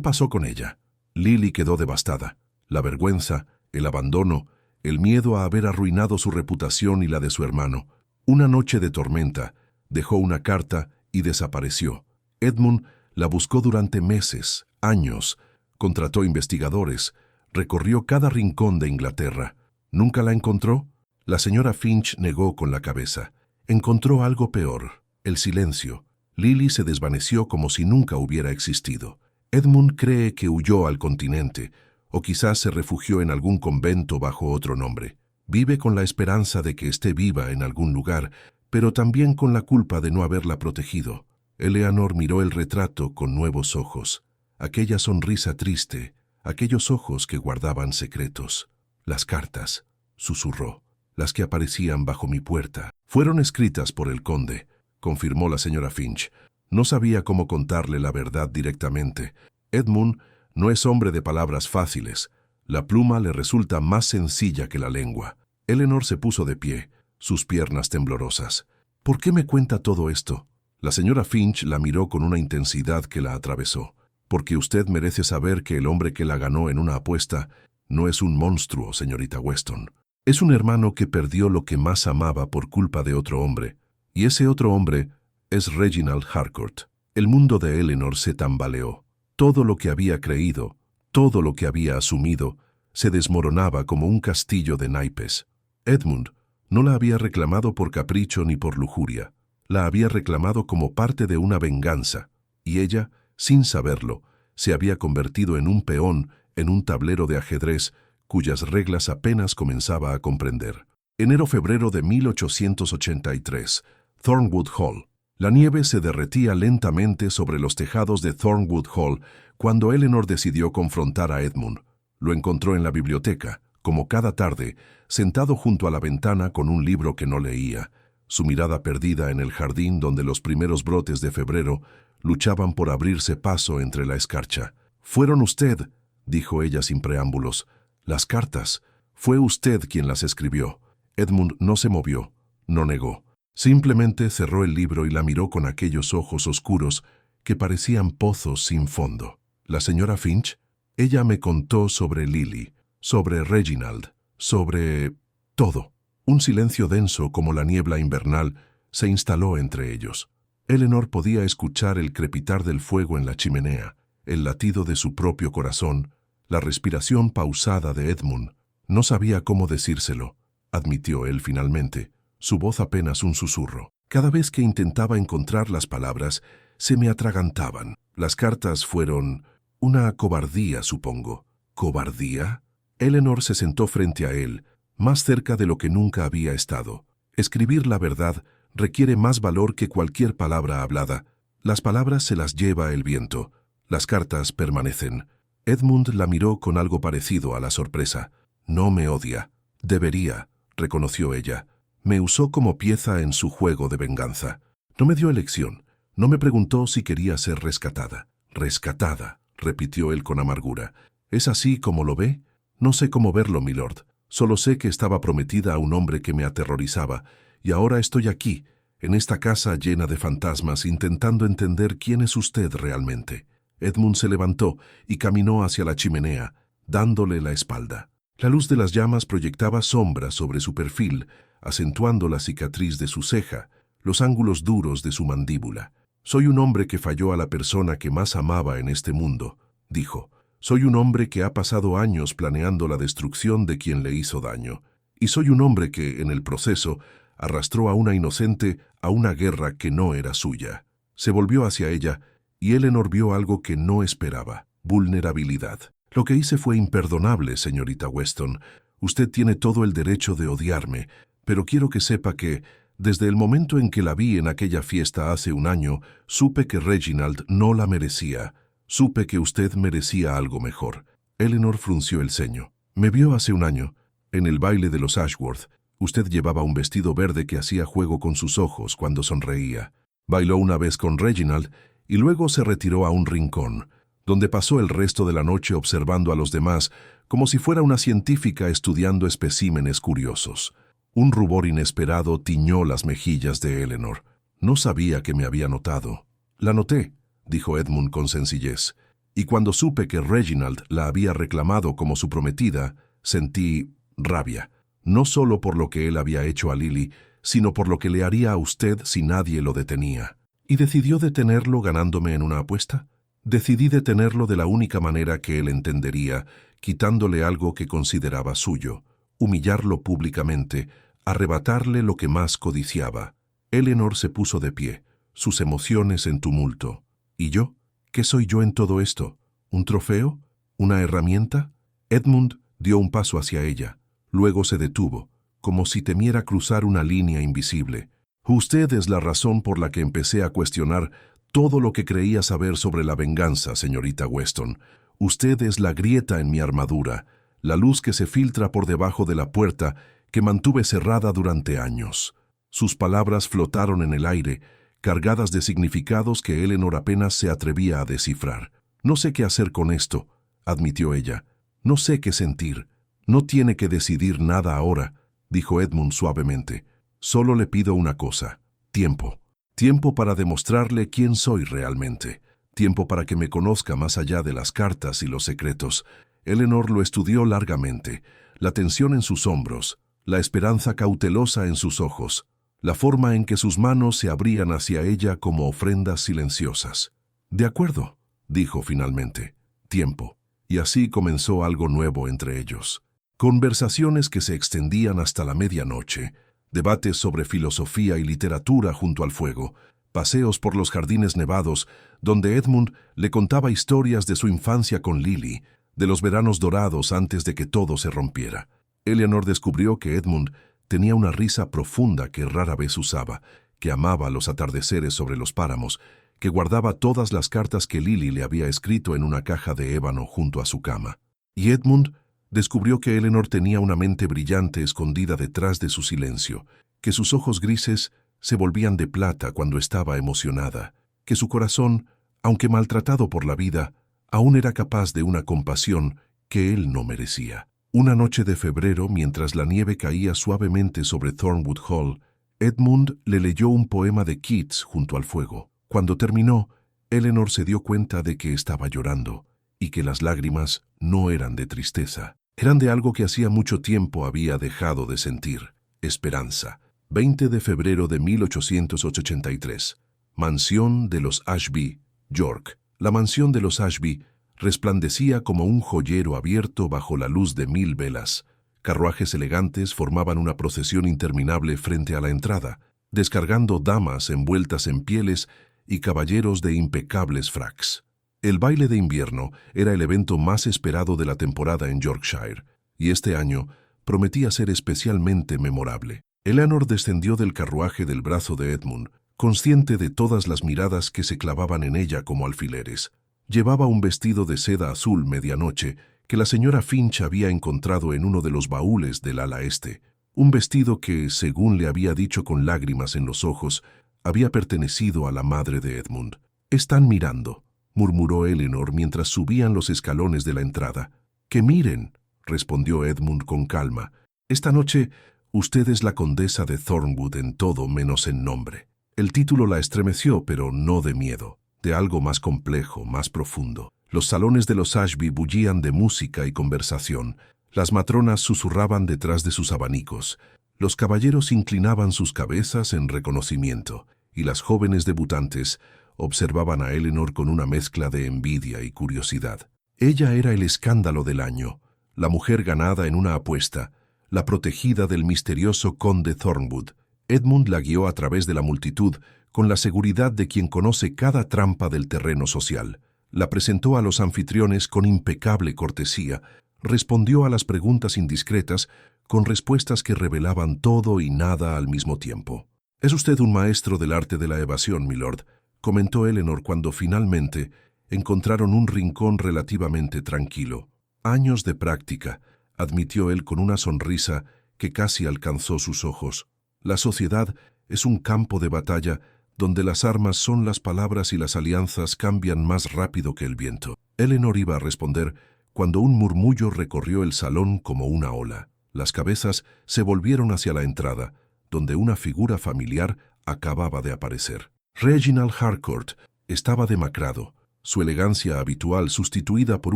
pasó con ella? Lily quedó devastada. La vergüenza, el abandono, el miedo a haber arruinado su reputación y la de su hermano. Una noche de tormenta, dejó una carta y desapareció. Edmund la buscó durante meses, años, contrató investigadores, recorrió cada rincón de Inglaterra. ¿Nunca la encontró? La señora Finch negó con la cabeza. Encontró algo peor, el silencio. Lily se desvaneció como si nunca hubiera existido. Edmund cree que huyó al continente, o quizás se refugió en algún convento bajo otro nombre. Vive con la esperanza de que esté viva en algún lugar, pero también con la culpa de no haberla protegido. Eleanor miró el retrato con nuevos ojos. Aquella sonrisa triste, aquellos ojos que guardaban secretos. Las cartas, susurró, las que aparecían bajo mi puerta. Fueron escritas por el conde, confirmó la señora Finch. No sabía cómo contarle la verdad directamente. Edmund no es hombre de palabras fáciles. La pluma le resulta más sencilla que la lengua. Eleanor se puso de pie, sus piernas temblorosas. ¿Por qué me cuenta todo esto? La señora Finch la miró con una intensidad que la atravesó. Porque usted merece saber que el hombre que la ganó en una apuesta no es un monstruo, señorita Weston. Es un hermano que perdió lo que más amaba por culpa de otro hombre. Y ese otro hombre es Reginald Harcourt. El mundo de Eleanor se tambaleó. Todo lo que había creído, todo lo que había asumido, se desmoronaba como un castillo de naipes. Edmund no la había reclamado por capricho ni por lujuria. La había reclamado como parte de una venganza, y ella, sin saberlo, se había convertido en un peón en un tablero de ajedrez cuyas reglas apenas comenzaba a comprender. Enero-febrero de 1883, Thornwood Hall. La nieve se derretía lentamente sobre los tejados de Thornwood Hall cuando Eleanor decidió confrontar a Edmund. Lo encontró en la biblioteca, como cada tarde, sentado junto a la ventana con un libro que no leía, su mirada perdida en el jardín donde los primeros brotes de febrero luchaban por abrirse paso entre la escarcha. «Fueron usted», dijo ella sin preámbulos. «Las cartas. Fue usted quien las escribió». Edmund no se movió, no negó. Simplemente cerró el libro y la miró con aquellos ojos oscuros que parecían pozos sin fondo. «¿La señora Finch?» Ella me contó sobre Lily, sobre Reginald, sobre todo. Un silencio denso como la niebla invernal se instaló entre ellos. Eleanor podía escuchar el crepitar del fuego en la chimenea, el latido de su propio corazón, la respiración pausada de Edmund. No sabía cómo decírselo, admitió él finalmente, su voz apenas un susurro. Cada vez que intentaba encontrar las palabras, se me atragantaban. Las cartas fueron una cobardía, supongo. ¿Cobardía? Eleanor se sentó frente a él, más cerca de lo que nunca había estado. Escribir la verdad requiere más valor que cualquier palabra hablada. Las palabras se las lleva el viento. Las cartas permanecen. Edmund la miró con algo parecido a la sorpresa. «No me odia». «Debería», reconoció ella. «Me usó como pieza en su juego de venganza. No me dio elección. No me preguntó si quería ser rescatada». «Rescatada», repitió él con amargura. «¿Es así como lo ve?» «No sé cómo verlo, milord. Solo sé que estaba prometida a un hombre que me aterrorizaba, y ahora estoy aquí, en esta casa llena de fantasmas, intentando entender quién es usted realmente». Edmund se levantó y caminó hacia la chimenea, dándole la espalda. La luz de las llamas proyectaba sombras sobre su perfil, acentuando la cicatriz de su ceja, los ángulos duros de su mandíbula. «Soy un hombre que falló a la persona que más amaba en este mundo», dijo. «Soy un hombre que ha pasado años planeando la destrucción de quien le hizo daño. Y soy un hombre que, en el proceso, arrastró a una inocente a una guerra que no era suya». Se volvió hacia ella, y Eleanor vio algo que no esperaba: vulnerabilidad. «Lo que hice fue imperdonable, señorita Weston. Usted tiene todo el derecho de odiarme, pero quiero que sepa que, desde el momento en que la vi en aquella fiesta hace un año, supe que Reginald no la merecía. Supe que usted merecía algo mejor». Eleanor frunció el ceño. «Me vio hace un año, en el baile de los Ashworth. Usted llevaba un vestido verde que hacía juego con sus ojos cuando sonreía. Bailó una vez con Reginald y luego se retiró a un rincón, donde pasó el resto de la noche observando a los demás como si fuera una científica estudiando especímenes curiosos». Un rubor inesperado tiñó las mejillas de Eleanor. «No sabía que me había notado». «La noté», dijo Edmund con sencillez, «y cuando supe que Reginald la había reclamado como su prometida, sentí rabia, no solo por lo que él había hecho a Lily, sino por lo que le haría a usted si nadie lo detenía». «¿Y decidió detenerlo ganándome en una apuesta?» «Decidí detenerlo de la única manera que él entendería, quitándole algo que consideraba suyo, humillarlo públicamente, arrebatarle lo que más codiciaba». Eleanor se puso de pie, sus emociones en tumulto. «¿Y yo? ¿Qué soy yo en todo esto? ¿Un trofeo? ¿Una herramienta?» Edmund dio un paso hacia ella, luego se detuvo, como si temiera cruzar una línea invisible. Usted es la razón por la que empecé a cuestionar todo lo que creía saber sobre la venganza, señorita Weston. Usted es la grieta en mi armadura, la luz que se filtra por debajo de la puerta que mantuve cerrada durante años. Sus palabras flotaron en el aire, cargadas de significados que Eleanor apenas se atrevía a descifrar. «No sé qué hacer con esto», admitió ella. «No sé qué sentir. No tiene que decidir nada ahora», dijo Edmund suavemente. «Solo le pido una cosa: tiempo. Tiempo para demostrarle quién soy realmente. Tiempo para que me conozca más allá de las cartas y los secretos». Eleanor lo estudió largamente, la tensión en sus hombros, la esperanza cautelosa en sus ojos, la forma en que sus manos se abrían hacia ella como ofrendas silenciosas. «De acuerdo», dijo finalmente. «Tiempo». Y así comenzó algo nuevo entre ellos. Conversaciones que se extendían hasta la medianoche, debates sobre filosofía y literatura junto al fuego, paseos por los jardines nevados, donde Edmund le contaba historias de su infancia con Lily, de los veranos dorados antes de que todo se rompiera. Eleanor descubrió que Edmund tenía una risa profunda que rara vez usaba, que amaba los atardeceres sobre los páramos, que guardaba todas las cartas que Lily le había escrito en una caja de ébano junto a su cama. Y Edmund descubrió que Eleanor tenía una mente brillante escondida detrás de su silencio, que sus ojos grises se volvían de plata cuando estaba emocionada, que su corazón, aunque maltratado por la vida, aún era capaz de una compasión que él no merecía. Una noche de febrero, mientras la nieve caía suavemente sobre Thornwood Hall, Edmund le leyó un poema de Keats junto al fuego. Cuando terminó, Eleanor se dio cuenta de que estaba llorando y que las lágrimas no eran de tristeza. Eran de algo que hacía mucho tiempo había dejado de sentir: esperanza. 20 de febrero de 1883. Mansión de los Ashby, York. La mansión de los Ashby resplandecía como un joyero abierto bajo la luz de 1000 velas. Carruajes elegantes formaban una procesión interminable frente a la entrada, descargando damas envueltas en pieles y caballeros de impecables fracks. El baile de invierno era el evento más esperado de la temporada en Yorkshire, y este año prometía ser especialmente memorable. Eleanor descendió del carruaje del brazo de Edmund, consciente de todas las miradas que se clavaban en ella como alfileres. Llevaba un vestido de seda azul medianoche que la señora Finch había encontrado en uno de los baúles del ala este. Un vestido que, según le había dicho con lágrimas en los ojos, había pertenecido a la madre de Edmund. «Están mirando», murmuró Eleanor mientras subían los escalones de la entrada. «Que miren», respondió Edmund con calma. «Esta noche usted es la condesa de Thornwood en todo menos en nombre». El título la estremeció, pero no de miedo, de algo más complejo, más profundo. Los salones de los Ashby bullían de música y conversación. Las matronas susurraban detrás de sus abanicos. Los caballeros inclinaban sus cabezas en reconocimiento, y las jóvenes debutantes observaban a Eleanor con una mezcla de envidia y curiosidad. Ella era el escándalo del año, la mujer ganada en una apuesta, la protegida del misterioso conde Thornwood. Edmund la guió a través de la multitud con la seguridad de quien conoce cada trampa del terreno social. La presentó a los anfitriones con impecable cortesía, respondió a las preguntas indiscretas con respuestas que revelaban todo y nada al mismo tiempo. «Es usted un maestro del arte de la evasión, milord», comentó Eleanor cuando finalmente encontraron un rincón relativamente tranquilo. «Años de práctica», admitió él con una sonrisa que casi alcanzó sus ojos. «La sociedad es un campo de batalla donde las armas son las palabras y las alianzas cambian más rápido que el viento». Eleanor iba a responder cuando un murmullo recorrió el salón como una ola. Las cabezas se volvieron hacia la entrada, donde una figura familiar acababa de aparecer. Reginald Harcourt estaba demacrado, su elegancia habitual sustituida por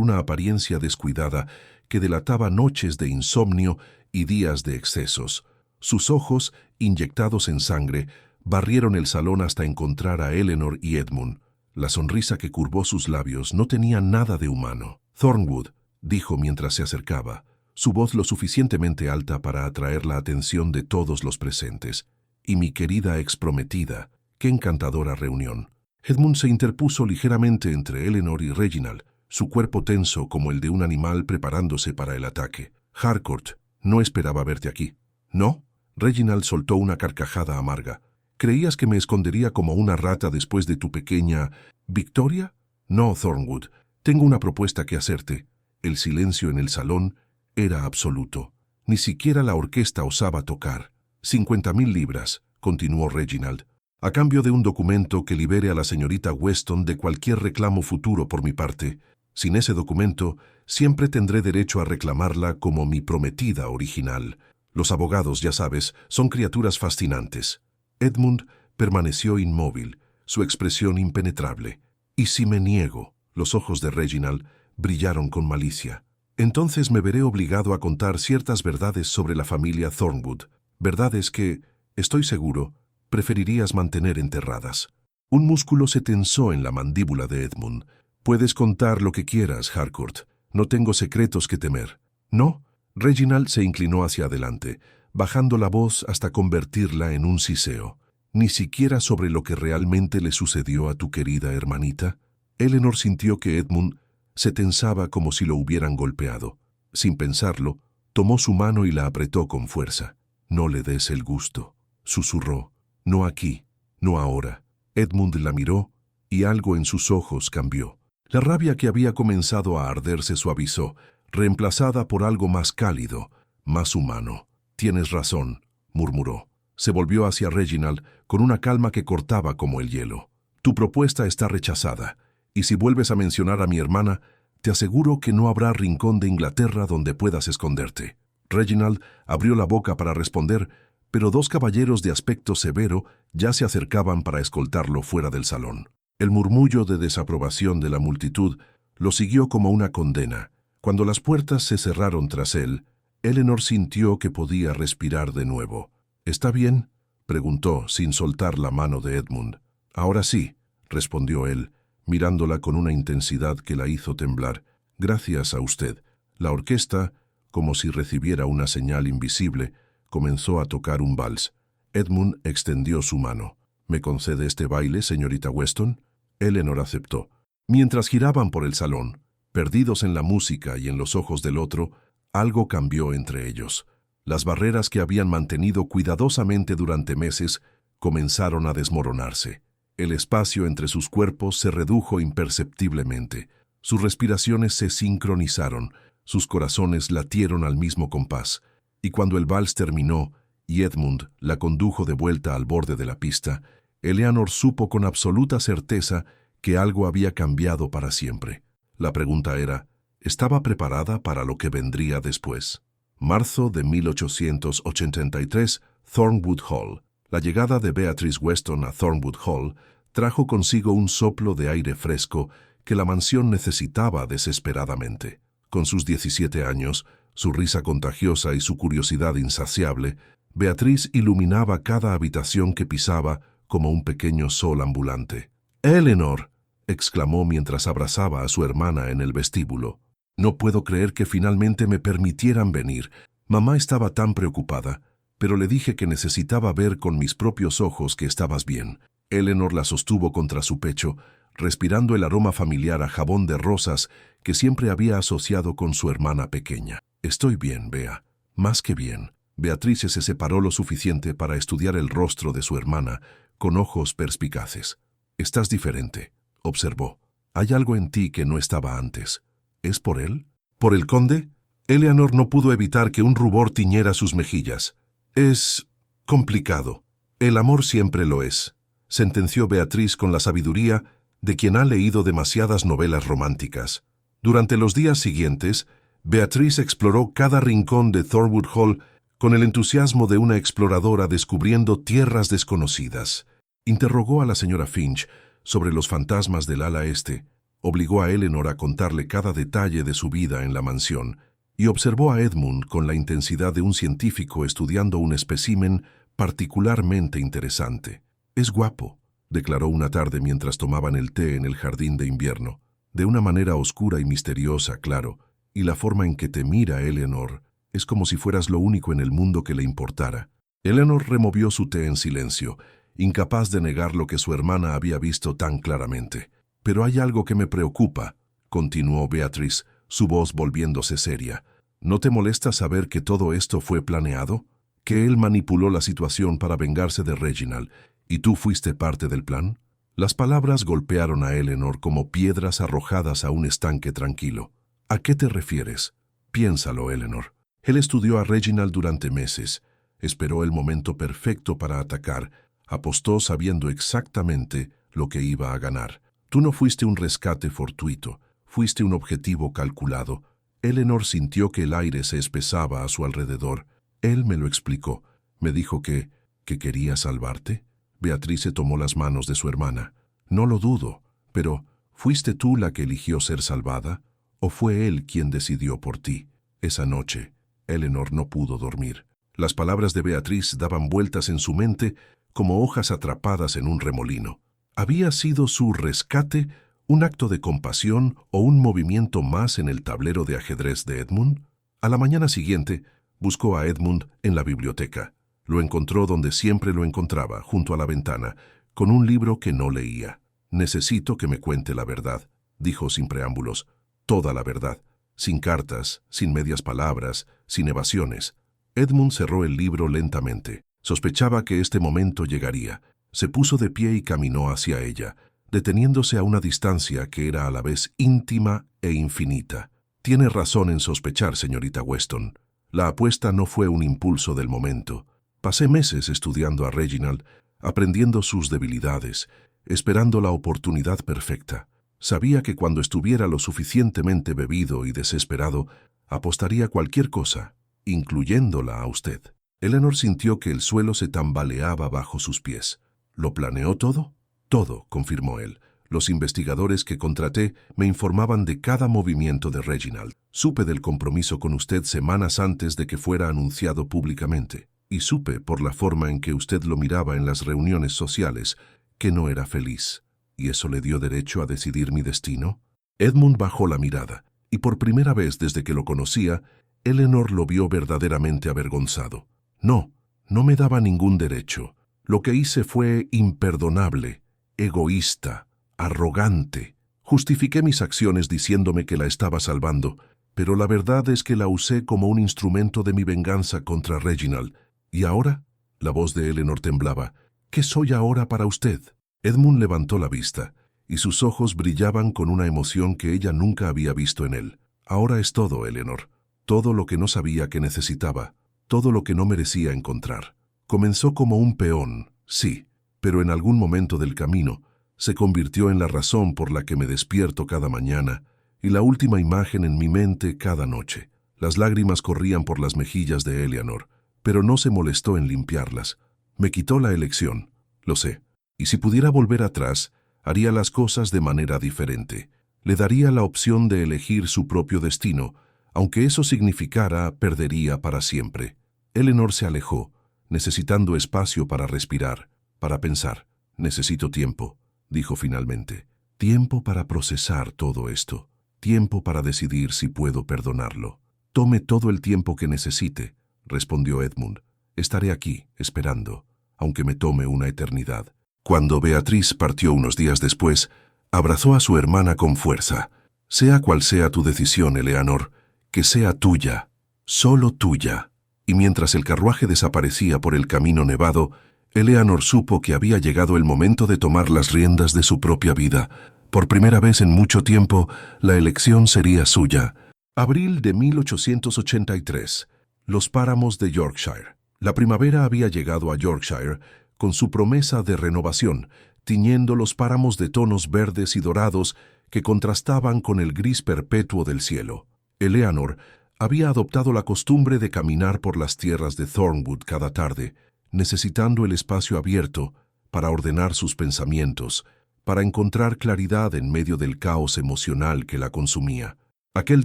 una apariencia descuidada que delataba noches de insomnio y días de excesos. Sus ojos, inyectados en sangre, barrieron el salón hasta encontrar a Eleanor y Edmund. La sonrisa que curvó sus labios no tenía nada de humano. «Thornwood», dijo mientras se acercaba, su voz lo suficientemente alta para atraer la atención de todos los presentes. «Y mi querida exprometida, qué encantadora reunión». Edmund se interpuso ligeramente entre Eleanor y Reginald, su cuerpo tenso como el de un animal preparándose para el ataque. «Harcourt, no esperaba verte aquí». ¿No? Reginald soltó una carcajada amarga. ¿Creías que me escondería como una rata después de tu pequeña victoria? No, Thornwood. Tengo una propuesta que hacerte. El silencio en el salón era absoluto. Ni siquiera la orquesta osaba tocar. 50.000 libras, continuó Reginald, a cambio de un documento que libere a la señorita Weston de cualquier reclamo futuro por mi parte. Sin ese documento, siempre tendré derecho a reclamarla como mi prometida original. Los abogados, ya sabes, son criaturas fascinantes. Edmund permaneció inmóvil, su expresión impenetrable. ¿Y si me niego? Los ojos de Reginald brillaron con malicia. Entonces me veré obligado a contar ciertas verdades sobre la familia Thornwood, verdades que, estoy seguro, preferirías mantener enterradas. Un músculo se tensó en la mandíbula de Edmund. Puedes contar lo que quieras, Harcourt. No tengo secretos que temer. ¿No? Reginald se inclinó hacia adelante, bajando la voz hasta convertirla en un siseo. ¿Ni siquiera sobre lo que realmente le sucedió a tu querida hermanita? Eleanor sintió que Edmund se tensaba como si lo hubieran golpeado. Sin pensarlo, tomó su mano y la apretó con fuerza. «No le des el gusto», susurró. «No aquí, no ahora». Edmund la miró y algo en sus ojos cambió. La rabia que había comenzado a arder se suavizó, reemplazada por algo más cálido, más humano. «Tienes razón», murmuró. Se volvió hacia Reginald con una calma que cortaba como el hielo. «Tu propuesta está rechazada, y si vuelves a mencionar a mi hermana, te aseguro que no habrá rincón de Inglaterra donde puedas esconderte». Reginald abrió la boca para responder, pero dos caballeros de aspecto severo ya se acercaban para escoltarlo fuera del salón. El murmullo de desaprobación de la multitud lo siguió como una condena. Cuando las puertas se cerraron tras él, Eleanor sintió que podía respirar de nuevo. «¿Está bien?», preguntó, sin soltar la mano de Edmund. «Ahora sí», respondió él, mirándola con una intensidad que la hizo temblar. «Gracias a usted». La orquesta, como si recibiera una señal invisible, comenzó a tocar un vals. Edmund extendió su mano. «¿Me concede este baile, señorita Weston?». Eleanor aceptó. Mientras giraban por el salón, perdidos en la música y en los ojos del otro, algo cambió entre ellos. Las barreras que habían mantenido cuidadosamente durante meses comenzaron a desmoronarse. El espacio entre sus cuerpos se redujo imperceptiblemente. Sus respiraciones se sincronizaron, sus corazones latieron al mismo compás. Y cuando el vals terminó y Edmund la condujo de vuelta al borde de la pista, Eleanor supo con absoluta certeza que algo había cambiado para siempre. La pregunta era, ¿estaba preparada para lo que vendría después? Marzo de 1883, Thornwood Hall. La llegada de Beatrice Weston a Thornwood Hall trajo consigo un soplo de aire fresco que la mansión necesitaba desesperadamente. Con sus 17 años, su risa contagiosa y su curiosidad insaciable, Beatrice iluminaba cada habitación que pisaba como un pequeño sol ambulante. «¡Eleanor!», exclamó mientras abrazaba a su hermana en el vestíbulo. «No puedo creer que finalmente me permitieran venir. Mamá estaba tan preocupada, pero le dije que necesitaba ver con mis propios ojos que estabas bien». Eleanor la sostuvo contra su pecho, respirando el aroma familiar a jabón de rosas que siempre había asociado con su hermana pequeña. «Estoy bien, Bea, más que bien». Beatrice se separó lo suficiente para estudiar el rostro de su hermana con ojos perspicaces. «Estás diferente», observó. «Hay algo en ti que no estaba antes». «¿Es por él? ¿Por el conde?». Eleanor no pudo evitar que un rubor tiñera sus mejillas. «Es complicado. El amor siempre lo es», sentenció Beatrice con la sabiduría de quien ha leído demasiadas novelas románticas. Durante los días siguientes, Beatrice exploró cada rincón de Thornwood Hall con el entusiasmo de una exploradora descubriendo tierras desconocidas. Interrogó a la señora Finch sobre los fantasmas del ala este, obligó a Eleanor a contarle cada detalle de su vida en la mansión y observó a Edmund con la intensidad de un científico estudiando un espécimen particularmente interesante. «Es guapo», declaró una tarde mientras tomaban el té en el jardín de invierno. «De una manera oscura y misteriosa, claro, y la forma en que te mira, Eleanor, es como si fueras lo único en el mundo que le importara». Eleanor removió su té en silencio, incapaz de negar lo que su hermana había visto tan claramente. «Pero hay algo que me preocupa», continuó Beatrice, su voz volviéndose seria. «¿No te molesta saber que todo esto fue planeado? que él manipuló la situación para vengarse de Reginald, y tú fuiste parte del plan? Las palabras golpearon a Eleanor como piedras arrojadas a un estanque tranquilo. ¿A qué te refieres? Piénsalo, Eleanor. Él estudió a Reginald durante meses, esperó el momento perfecto para atacar, apostó sabiendo exactamente lo que iba a ganar. Tú no fuiste un rescate fortuito, fuiste un objetivo calculado. Eleanor sintió que el aire se espesaba a su alrededor. Él me lo explicó. Me dijo que quería salvarte. Beatrice tomó las manos de su hermana. No lo dudo, pero ¿fuiste tú la que eligió ser salvada? ¿O fue él quien decidió por ti? Esa noche, Eleanor no pudo dormir. Las palabras de Beatriz daban vueltas en su mente como hojas atrapadas en un remolino. ¿Había sido su rescate un acto de compasión o un movimiento más en el tablero de ajedrez de Edmund? A la mañana siguiente, buscó a Edmund en la biblioteca. Lo encontró donde siempre lo encontraba, junto a la ventana, con un libro que no leía. «Necesito que me cuente la verdad», dijo sin preámbulos. «Toda la verdad, sin cartas, sin medias palabras, sin evasiones». Edmund cerró el libro lentamente. Sospechaba que este momento llegaría. Se puso de pie y caminó hacia ella, deteniéndose a una distancia que era a la vez íntima e infinita. «Tiene razón en sospechar, señorita Weston. La apuesta no fue un impulso del momento. Pasé meses estudiando a Reginald, aprendiendo sus debilidades, esperando la oportunidad perfecta. Sabía que cuando estuviera lo suficientemente bebido y desesperado, apostaría cualquier cosa, incluyéndola a usted». Eleanor sintió que el suelo se tambaleaba bajo sus pies. «¿Lo planeó todo?» «Todo», confirmó él. «Los investigadores que contraté me informaban de cada movimiento de Reginald. Supe del compromiso con usted semanas antes de que fuera anunciado públicamente. Y supe, por la forma en que usted lo miraba en las reuniones sociales, que no era feliz. ¿Y eso le dio derecho a decidir mi destino?» Edmund bajó la mirada, y por primera vez desde que lo conocía, Eleanor lo vio verdaderamente avergonzado. «No, no me daba ningún derecho. Lo que hice fue imperdonable, egoísta, arrogante. Justifiqué mis acciones diciéndome que la estaba salvando, pero la verdad es que la usé como un instrumento de mi venganza contra Reginald. ¿Y ahora?» La voz de Eleanor temblaba. «¿Qué soy ahora para usted?» Edmund levantó la vista, y sus ojos brillaban con una emoción que ella nunca había visto en él. «Ahora es todo, Eleanor. Todo lo que no sabía que necesitaba. Todo lo que no merecía encontrar. Comenzó como un peón, sí, pero en algún momento del camino se convirtió en la razón por la que me despierto cada mañana y la última imagen en mi mente cada noche». Las lágrimas corrían por las mejillas de Eleanor, pero no se molestó en limpiarlas. «Me quitó la elección, lo sé, y si pudiera volver atrás, haría las cosas de manera diferente. Le daría la opción de elegir su propio destino, aunque eso significara perdería para siempre». Eleanor se alejó, necesitando espacio para respirar, para pensar. «Necesito tiempo», dijo finalmente. «Tiempo para procesar todo esto. Tiempo para decidir si puedo perdonarlo». «Tome todo el tiempo que necesite», respondió Edmund. «Estaré aquí, esperando, aunque me tome una eternidad». Cuando Beatriz partió unos días después, abrazó a su hermana con fuerza. «Sea cual sea tu decisión, Eleanor, que sea tuya, solo tuya». Y mientras el carruaje desaparecía por el camino nevado, Eleanor supo que había llegado el momento de tomar las riendas de su propia vida. Por primera vez en mucho tiempo, la elección sería suya. Abril de 1883. Los páramos de Yorkshire. La primavera había llegado a Yorkshire con su promesa de renovación, tiñendo los páramos de tonos verdes y dorados que contrastaban con el gris perpetuo del cielo. Eleanor había adoptado la costumbre de caminar por las tierras de Thornwood cada tarde, necesitando el espacio abierto para ordenar sus pensamientos, para encontrar claridad en medio del caos emocional que la consumía. Aquel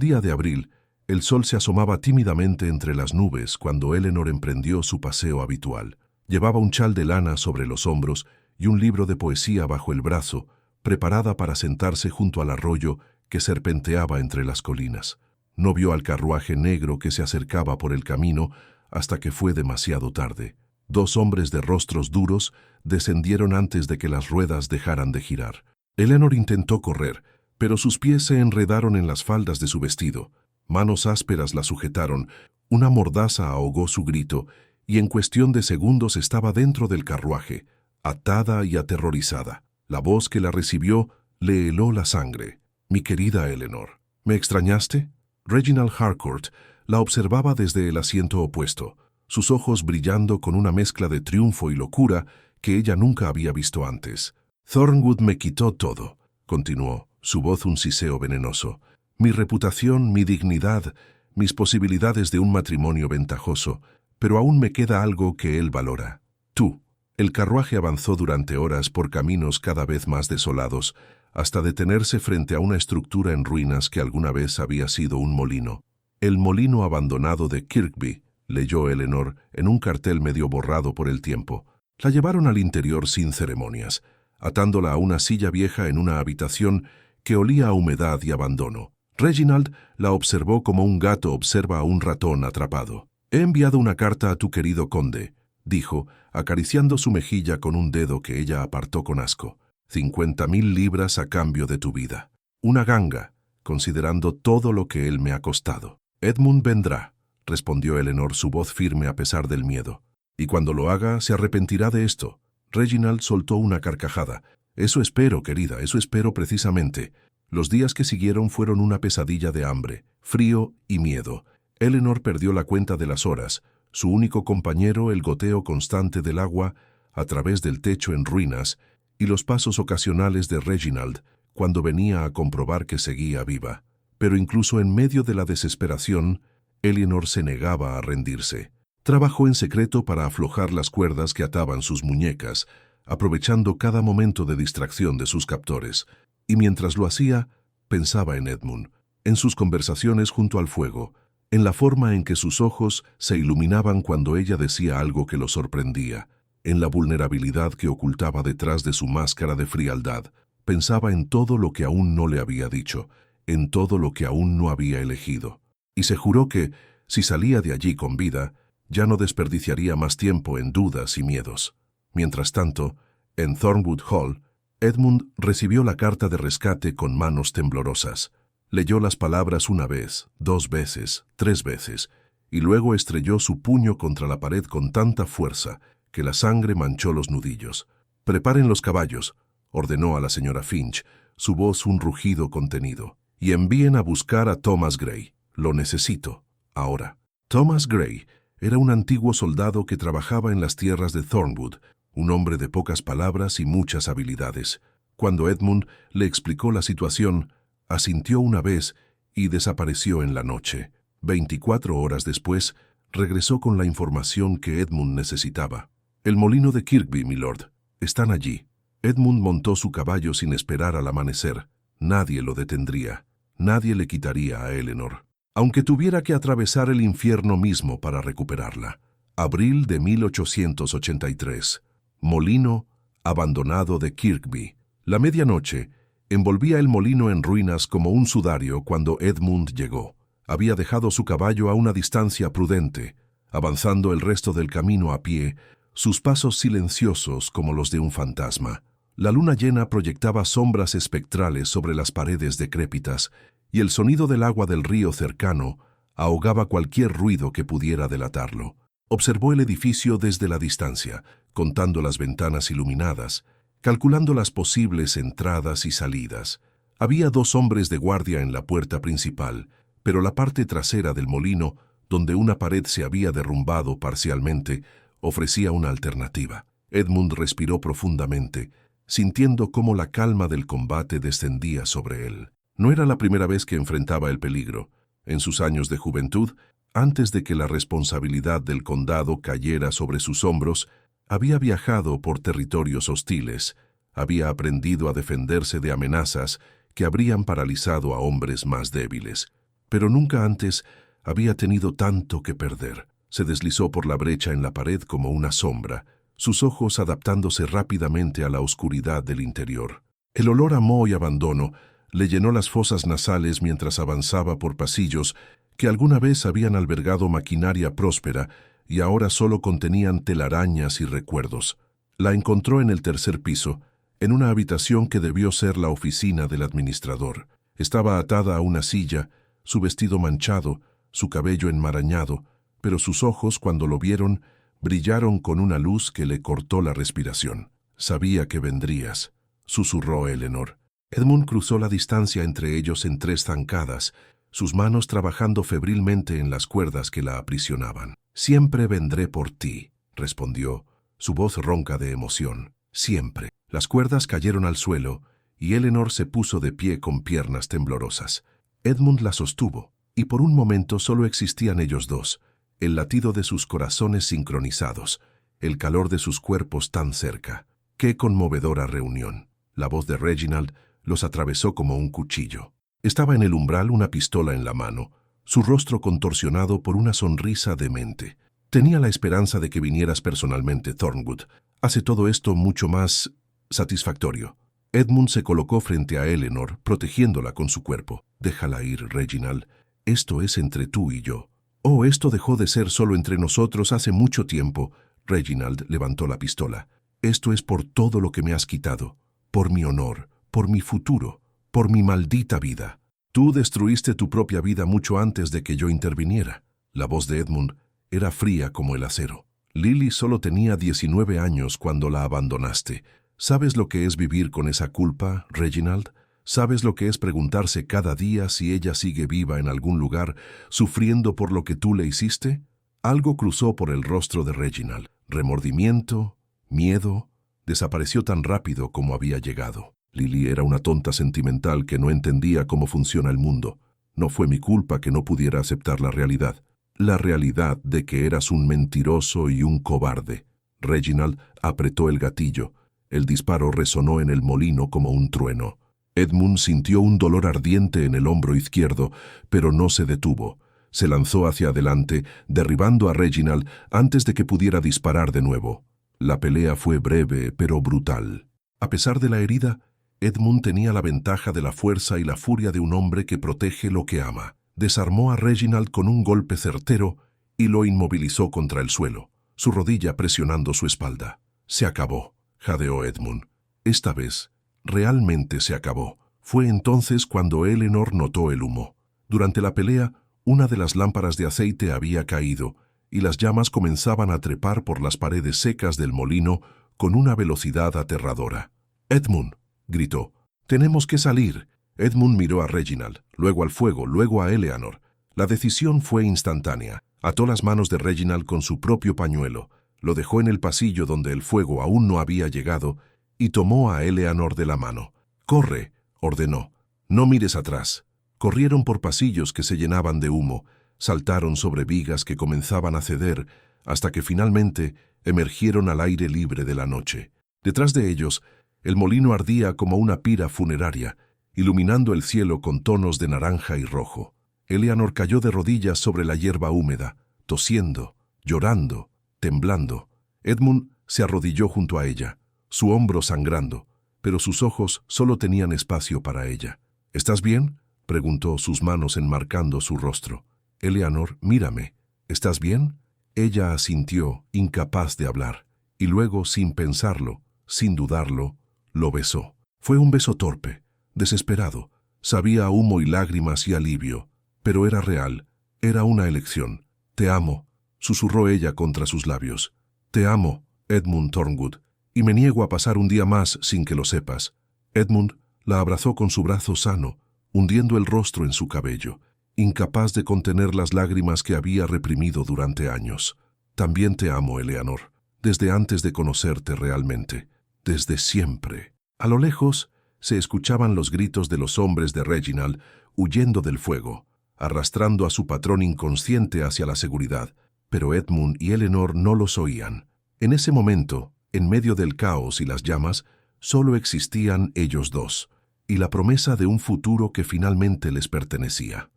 día de abril, el sol se asomaba tímidamente entre las nubes cuando Eleanor emprendió su paseo habitual. Llevaba un chal de lana sobre los hombros y un libro de poesía bajo el brazo, preparada para sentarse junto al arroyo que serpenteaba entre las colinas. No vio al carruaje negro que se acercaba por el camino hasta que fue demasiado tarde. Dos hombres de rostros duros descendieron antes de que las ruedas dejaran de girar. Eleanor intentó correr, pero sus pies se enredaron en las faldas de su vestido. Manos ásperas la sujetaron, una mordaza ahogó su grito, y en cuestión de segundos estaba dentro del carruaje, atada y aterrorizada. La voz que la recibió le heló la sangre. «Mi querida Eleanor, ¿me extrañaste?» Reginald Harcourt la observaba desde el asiento opuesto, sus ojos brillando con una mezcla de triunfo y locura que ella nunca había visto antes. «Thornwood me quitó todo», continuó, su voz un siseo venenoso. «Mi reputación, mi dignidad, mis posibilidades de un matrimonio ventajoso, pero aún me queda algo que él valora. Tú». El carruaje avanzó durante horas por caminos cada vez más desolados, hasta detenerse frente a una estructura en ruinas que alguna vez había sido un molino. «El molino abandonado de Kirkby», leyó Eleanor en un cartel medio borrado por el tiempo. La llevaron al interior sin ceremonias, atándola a una silla vieja en una habitación que olía a humedad y abandono. Reginald la observó como un gato observa a un ratón atrapado. «He enviado una carta a tu querido conde», dijo, acariciando su mejilla con un dedo que ella apartó con asco. 50.000 libras a cambio de tu vida. Una ganga, considerando todo lo que él me ha costado. «Edmund vendrá», respondió Eleanor, su voz firme a pesar del miedo. «Y cuando lo haga, se arrepentirá de esto». Reginald soltó una carcajada. «Eso espero, querida, eso espero precisamente». Los días que siguieron fueron una pesadilla de hambre, frío y miedo. Eleanor perdió la cuenta de las horas. Su único compañero, el goteo constante del agua a través del techo en ruinas, y los pasos ocasionales de Reginald cuando venía a comprobar que seguía viva. Pero incluso en medio de la desesperación, Eleanor se negaba a rendirse. Trabajó en secreto para aflojar las cuerdas que ataban sus muñecas, aprovechando cada momento de distracción de sus captores. Y mientras lo hacía, pensaba en Edmund, en sus conversaciones junto al fuego, en la forma en que sus ojos se iluminaban cuando ella decía algo que lo sorprendía, en la vulnerabilidad que ocultaba detrás de su máscara de frialdad. Pensaba en todo lo que aún no le había dicho, en todo lo que aún no había elegido. Y se juró que, si salía de allí con vida, ya no desperdiciaría más tiempo en dudas y miedos. Mientras tanto, en Thornwood Hall, Edmund recibió la carta de rescate con manos temblorosas. Leyó las palabras una vez, 2 veces, 3 veces, y luego estrelló su puño contra la pared con tanta fuerza que la sangre manchó los nudillos. «Preparen los caballos», ordenó a la señora Finch, su voz un rugido contenido, «y envíen a buscar a Thomas Gray. Lo necesito, ahora». Thomas Gray era un antiguo soldado que trabajaba en las tierras de Thornwood, un hombre de pocas palabras y muchas habilidades. Cuando Edmund le explicó la situación, asintió una vez y desapareció en la noche. 24 horas después, regresó con la información que Edmund necesitaba. «El molino de Kirkby, milord. Están allí». Edmund montó su caballo sin esperar al amanecer. Nadie lo detendría. Nadie le quitaría a Eleanor, aunque tuviera que atravesar el infierno mismo para recuperarla. Abril de 1883. Molino abandonado de Kirkby. La medianoche envolvía el molino en ruinas como un sudario cuando Edmund llegó. Había dejado su caballo a una distancia prudente, avanzando el resto del camino a pie, sus pasos silenciosos como los de un fantasma. La luna llena proyectaba sombras espectrales sobre las paredes decrépitas, y el sonido del agua del río cercano ahogaba cualquier ruido que pudiera delatarlo. Observó el edificio desde la distancia, contando las ventanas iluminadas, calculando las posibles entradas y salidas. Había 2 hombres de guardia en la puerta principal, pero la parte trasera del molino, donde una pared se había derrumbado parcialmente, ofrecía una alternativa. Edmund respiró profundamente, sintiendo cómo la calma del combate descendía sobre él. No era la primera vez que enfrentaba el peligro. En sus años de juventud, antes de que la responsabilidad del condado cayera sobre sus hombros, había viajado por territorios hostiles, había aprendido a defenderse de amenazas que habrían paralizado a hombres más débiles. Pero nunca antes había tenido tanto que perder. Se deslizó por la brecha en la pared como una sombra, sus ojos adaptándose rápidamente a la oscuridad del interior. El olor a moho y abandono le llenó las fosas nasales mientras avanzaba por pasillos que alguna vez habían albergado maquinaria próspera y ahora solo contenían telarañas y recuerdos. La encontró en el 3er piso, en una habitación que debió ser la oficina del administrador. Estaba atada a una silla, su vestido manchado, su cabello enmarañado, pero sus ojos, cuando lo vieron, Brillaron con una luz que le cortó la respiración. «Sabía que vendrías», susurró Eleanor. Edmund cruzó la distancia entre ellos en 3 zancadas, sus manos trabajando febrilmente en las cuerdas que la aprisionaban. «Siempre vendré por ti», respondió, su voz ronca de emoción. «Siempre». Las cuerdas cayeron al suelo y Eleanor se puso de pie con piernas temblorosas. Edmund la sostuvo, y por un momento solo existían ellos dos, el latido de sus corazones sincronizados, el calor de sus cuerpos tan cerca. ¡Qué conmovedora reunión! La voz de Reginald los atravesó como un cuchillo. Estaba en el umbral, una pistola en la mano, su rostro contorsionado por una sonrisa demente. «Tenía la esperanza de que vinieras personalmente, Thornwood. Hace todo esto mucho más satisfactorio». Edmund se colocó frente a Eleanor, protegiéndola con su cuerpo. «Déjala ir, Reginald. Esto es entre tú y yo». «Oh, esto dejó de ser solo entre nosotros hace mucho tiempo». Reginald levantó la pistola. «Esto es por todo lo que me has quitado, por mi honor, por mi futuro, por mi maldita vida. Tú destruiste tu propia vida mucho antes de que yo interviniera». La voz de Edmund era fría como el acero. «Lily solo tenía 19 años cuando la abandonaste. ¿Sabes lo que es vivir con esa culpa, Reginald? ¿Sabes lo que es preguntarse cada día si ella sigue viva en algún lugar, sufriendo por lo que tú le hiciste?» Algo cruzó por el rostro de Reginald. Remordimiento, miedo, desapareció tan rápido como había llegado. Lily era una tonta sentimental que no entendía cómo funciona el mundo. No fue mi culpa que no pudiera aceptar la realidad de que eras un mentiroso y un cobarde. Reginald apretó el gatillo. El disparo resonó en el molino como un trueno. Edmund sintió un dolor ardiente en el hombro izquierdo, pero no se detuvo. Se lanzó hacia adelante, derribando a Reginald antes de que pudiera disparar de nuevo. La pelea fue breve, pero brutal. A pesar de la herida, Edmund tenía la ventaja de la fuerza y la furia de un hombre que protege lo que ama. Desarmó a Reginald con un golpe certero y lo inmovilizó contra el suelo, su rodilla presionando su espalda. «Se acabó», jadeó Edmund. «Esta vez, realmente se acabó». Fue entonces cuando Eleanor notó el humo. Durante la pelea, una de las lámparas de aceite había caído y las llamas comenzaban a trepar por las paredes secas del molino con una velocidad aterradora. «Edmund», gritó, «tenemos que salir». Edmund miró a Reginald, luego al fuego, luego a Eleanor. La decisión fue instantánea. Ató las manos de Reginald con su propio pañuelo, lo dejó en el pasillo donde el fuego aún no había llegado y tomó a Eleanor de la mano. «Corre», ordenó. «No mires atrás». Corrieron por pasillos que se llenaban de humo, saltaron sobre vigas que comenzaban a ceder, hasta que finalmente emergieron al aire libre de la noche. Detrás de ellos, el molino ardía como una pira funeraria, iluminando el cielo con tonos de naranja y rojo. Eleanor cayó de rodillas sobre la hierba húmeda, tosiendo, llorando, temblando. Edmund se arrodilló junto a ella, su hombro sangrando, pero sus ojos solo tenían espacio para ella. «¿Estás bien?», preguntó, sus manos enmarcando su rostro. «Eleanor, mírame. ¿Estás bien?». Ella asintió, incapaz de hablar, y luego, sin pensarlo, sin dudarlo, lo besó. Fue un beso torpe, desesperado. Sabía a humo y lágrimas y alivio, pero era real, era una elección. «Te amo», susurró ella contra sus labios. «Te amo, Edmund Thornwood, y me niego a pasar un día más sin que lo sepas». Edmund la abrazó con su brazo sano, hundiendo el rostro en su cabello, incapaz de contener las lágrimas que había reprimido durante años. «También te amo, Eleanor, desde antes de conocerte realmente, desde siempre». A lo lejos se escuchaban los gritos de los hombres de Reginald huyendo del fuego, arrastrando a su patrón inconsciente hacia la seguridad, pero Edmund y Eleanor no los oían. En ese momento, en medio del caos y las llamas, solo existían ellos dos, y la promesa de un futuro que finalmente les pertenecía.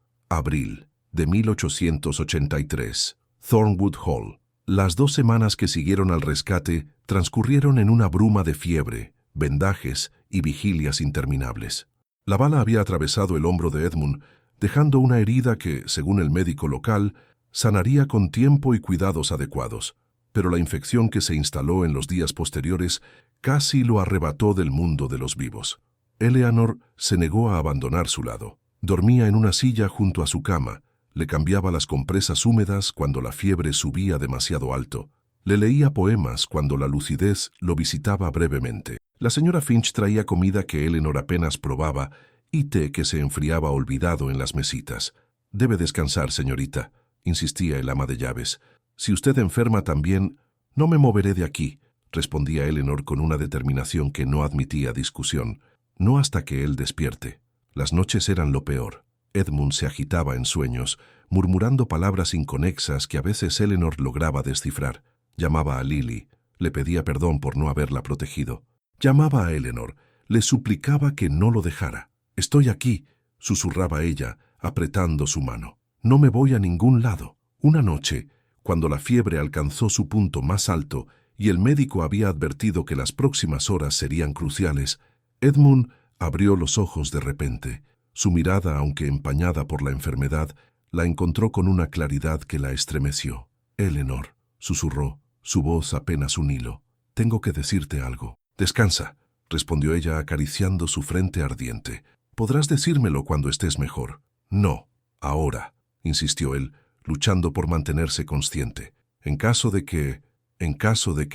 Abril de 1883, Thornwood Hall. Las 2 semanas que siguieron al rescate transcurrieron en una bruma de fiebre, vendajes y vigilias interminables. La bala había atravesado el hombro de Edmund, dejando una herida que, según el médico local, sanaría con tiempo y cuidados adecuados, pero la infección que se instaló en los días posteriores casi lo arrebató del mundo de los vivos. Eleanor se negó a abandonar su lado. Dormía en una silla junto a su cama, le cambiaba las compresas húmedas cuando la fiebre subía demasiado alto, Le leía poemas cuando la lucidez lo visitaba brevemente. La señora Finch traía comida que Eleanor apenas probaba y té que se enfriaba olvidado en las mesitas. «Debe descansar, señorita», insistía el ama de llaves. «Si usted enferma también, no me moveré de aquí», respondía Eleanor con una determinación que no admitía discusión. «No hasta que él despierte». Las noches eran lo peor. Edmund se agitaba en sueños, murmurando palabras inconexas que a veces Eleanor lograba descifrar. Llamaba a Lily, le pedía perdón por no haberla protegido. Llamaba a Eleanor, le suplicaba que no lo dejara. «Estoy aquí», susurraba ella, apretando su mano. «No me voy a ningún lado». Una noche, cuando la fiebre alcanzó su punto más alto y el médico había advertido que las próximas horas serían cruciales, Edmund abrió los ojos de repente. Su mirada, aunque empañada por la enfermedad, la encontró con una claridad que la estremeció. «Eleanor», susurró, su voz apenas un hilo. «Tengo que decirte algo». «Descansa», respondió ella acariciando su frente ardiente. «Podrás decírmelo cuando estés mejor». «No, ahora», insistió él, luchando por mantenerse consciente. En caso de que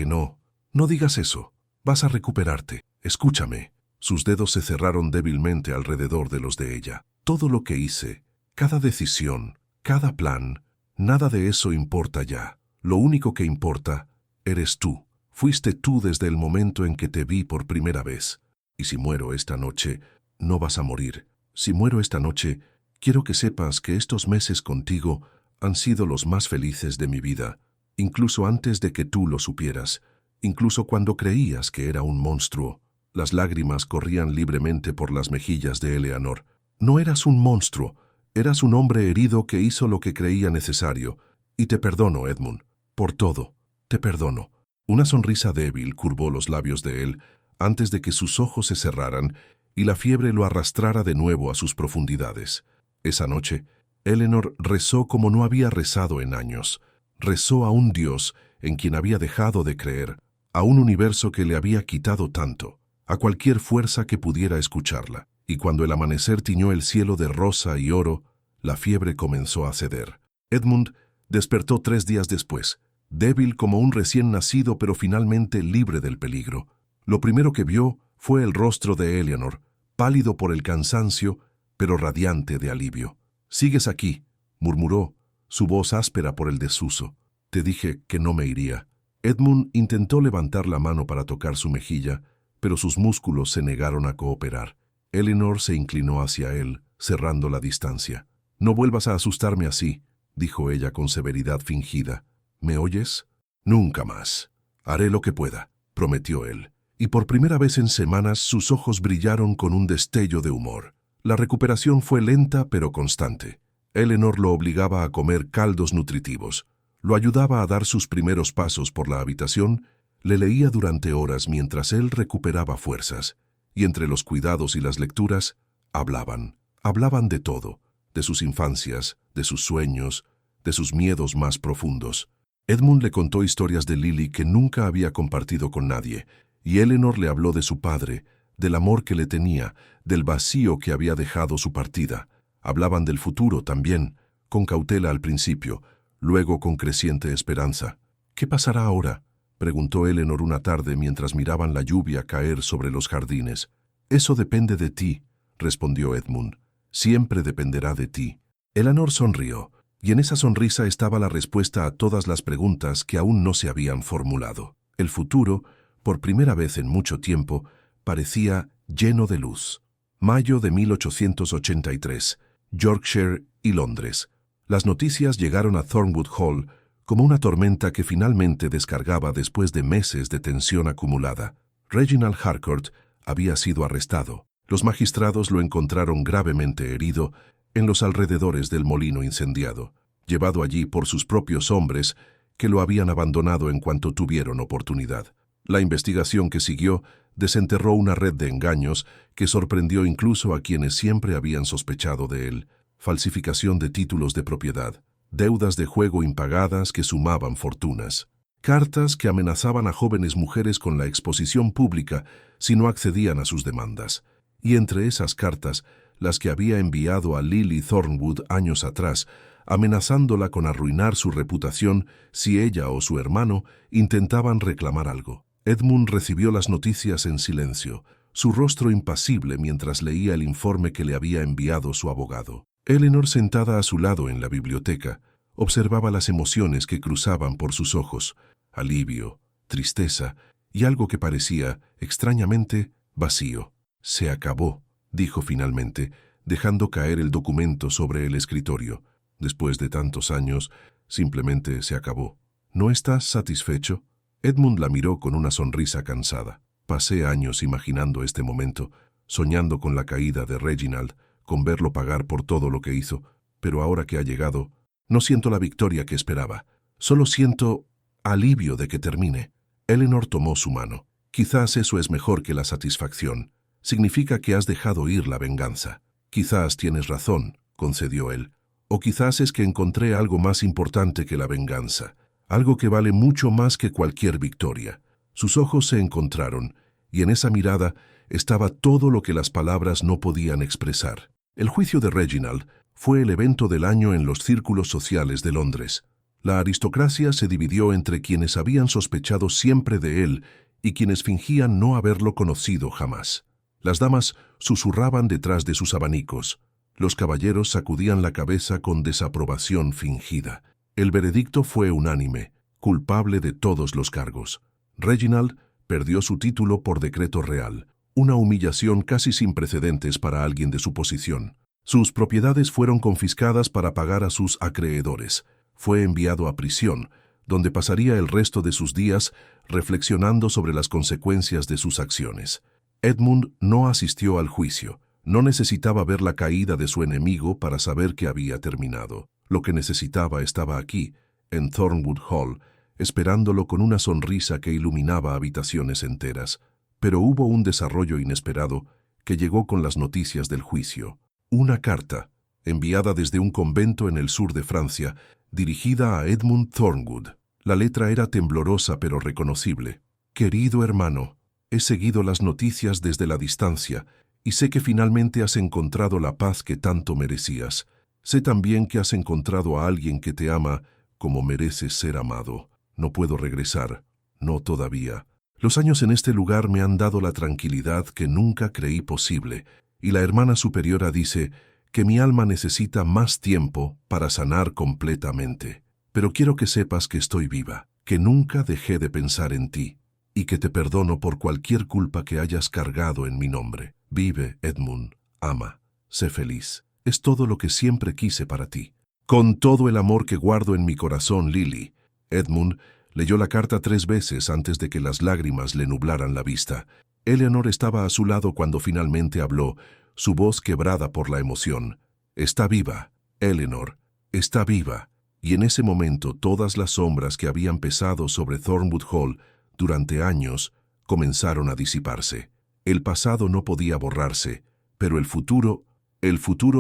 no digas eso. Vas a recuperarte. Escúchame». Sus dedos se cerraron débilmente alrededor de los de ella. «Todo lo que hice, cada decisión, cada plan, nada de eso importa ya. Lo único que importa eres tú. Fuiste tú desde el momento en que te vi por primera vez. Y si muero esta noche, no vas a morir. Si muero esta noche, quiero que sepas que estos meses contigo han sido los más felices de mi vida, incluso antes de que tú lo supieras, incluso cuando creías que era un monstruo». Las lágrimas corrían libremente por las mejillas de Eleanor. «No eras un monstruo, eras un hombre herido que hizo lo que creía necesario. Y te perdono, Edmund, por todo, te perdono». Una sonrisa débil curvó los labios de él antes de que sus ojos se cerraran y la fiebre lo arrastrara de nuevo a sus profundidades. Esa noche, Eleanor rezó como no había rezado en años. Rezó a un Dios en quien había dejado de creer, a un universo que le había quitado tanto, a cualquier fuerza que pudiera escucharla. Y cuando el amanecer tiñó el cielo de rosa y oro, la fiebre comenzó a ceder. Edmund despertó 3 días después, débil como un recién nacido pero finalmente libre del peligro. Lo primero que vio fue el rostro de Eleanor, pálido por el cansancio, pero radiante de alivio. «Sigues aquí», murmuró, su voz áspera por el desuso. «Te dije que no me iría». Edmund intentó levantar la mano para tocar su mejilla, pero sus músculos se negaron a cooperar. Eleanor se inclinó hacia él, cerrando la distancia. «No vuelvas a asustarme así», dijo ella con severidad fingida. «¿Me oyes? Nunca más. Haré lo que pueda», prometió él. Y por primera vez en semanas sus ojos brillaron con un destello de humor. La recuperación fue lenta pero constante. Eleanor lo obligaba a comer caldos nutritivos, lo ayudaba a dar sus primeros pasos por la habitación, le leía durante horas mientras él recuperaba fuerzas, y entre los cuidados y las lecturas, hablaban de todo, de sus infancias, de sus sueños, de sus miedos más profundos. Edmund le contó historias de Lily que nunca había compartido con nadie, y Eleanor le habló de su padre, del amor que le tenía, del vacío que había dejado su partida. Hablaban del futuro también, con cautela al principio, luego con creciente esperanza. «¿Qué pasará ahora?», preguntó Eleanor una tarde mientras miraban la lluvia caer sobre los jardines. «Eso depende de ti», respondió Edmund. «Siempre dependerá de ti». Eleanor sonrió, y en esa sonrisa estaba la respuesta a todas las preguntas que aún no se habían formulado. El futuro, por primera vez en mucho tiempo, parecía lleno de luz. Mayo de 1883, Yorkshire y Londres. Las noticias llegaron a Thornwood Hall como una tormenta que finalmente descargaba después de meses de tensión acumulada. Reginald Harcourt había sido arrestado. Los magistrados lo encontraron gravemente herido en los alrededores del molino incendiado, llevado allí por sus propios hombres que lo habían abandonado en cuanto tuvieron oportunidad. La investigación que siguió desenterró una red de engaños que sorprendió incluso a quienes siempre habían sospechado de él. Falsificación de títulos de propiedad, deudas de juego impagadas que sumaban fortunas, cartas que amenazaban a jóvenes mujeres con la exposición pública si no accedían a sus demandas. Y entre esas cartas, las que había enviado a Lily Thornwood años atrás, amenazándola con arruinar su reputación si ella o su hermano intentaban reclamar algo. Edmund recibió las noticias en silencio, su rostro impasible mientras leía el informe que le había enviado su abogado. Eleanor, sentada a su lado en la biblioteca, observaba las emociones que cruzaban por sus ojos: alivio, tristeza y algo que parecía, extrañamente, vacío. «Se acabó», dijo finalmente, dejando caer el documento sobre el escritorio. «Después de tantos años, simplemente se acabó. ¿No estás satisfecho?» Edmund la miró con una sonrisa cansada. «Pasé años imaginando este momento, soñando con la caída de Reginald, con verlo pagar por todo lo que hizo, pero ahora que ha llegado, no siento la victoria que esperaba. Solo siento alivio de que termine». Eleanor tomó su mano. «Quizás eso es mejor que la satisfacción. Significa que has dejado ir la venganza». «Quizás tienes razón», concedió él. «O quizás es que encontré algo más importante que la venganza, algo que vale mucho más que cualquier victoria». Sus ojos se encontraron, y en esa mirada estaba todo lo que las palabras no podían expresar. El juicio de Reginald fue el evento del año en los círculos sociales de Londres. La aristocracia se dividió entre quienes habían sospechado siempre de él y quienes fingían no haberlo conocido jamás. Las damas susurraban detrás de sus abanicos. Los caballeros sacudían la cabeza con desaprobación fingida. El veredicto fue unánime, culpable de todos los cargos. Reginald perdió su título por decreto real, una humillación casi sin precedentes para alguien de su posición. Sus propiedades fueron confiscadas para pagar a sus acreedores. Fue enviado a prisión, donde pasaría el resto de sus días reflexionando sobre las consecuencias de sus acciones. Edmund no asistió al juicio. No necesitaba ver la caída de su enemigo para saber que había terminado. Lo que necesitaba estaba aquí, en Thornwood Hall, esperándolo con una sonrisa que iluminaba habitaciones enteras. Pero hubo un desarrollo inesperado que llegó con las noticias del juicio. Una carta, enviada desde un convento en el sur de Francia, dirigida a Edmund Thornwood. La letra era temblorosa pero reconocible. «Querido hermano, he seguido las noticias desde la distancia y sé que finalmente has encontrado la paz que tanto merecías. Sé también que has encontrado a alguien que te ama como mereces ser amado. No puedo regresar, no todavía. Los años en este lugar me han dado la tranquilidad que nunca creí posible, y la hermana superiora dice que mi alma necesita más tiempo para sanar completamente. Pero quiero que sepas que estoy viva, que nunca dejé de pensar en ti, y que te perdono por cualquier culpa que hayas cargado en mi nombre. Vive, Edmund, ama, sé feliz. Es todo lo que siempre quise para ti. Con todo el amor que guardo en mi corazón, Lily». Edmund leyó la carta 3 veces antes de que las lágrimas le nublaran la vista. Eleanor estaba a su lado cuando finalmente habló, su voz quebrada por la emoción. «Está viva, Eleanor, está viva». Y en ese momento todas las sombras que habían pesado sobre Thornwood Hall durante años comenzaron a disiparse. El pasado no podía borrarse, pero el futuro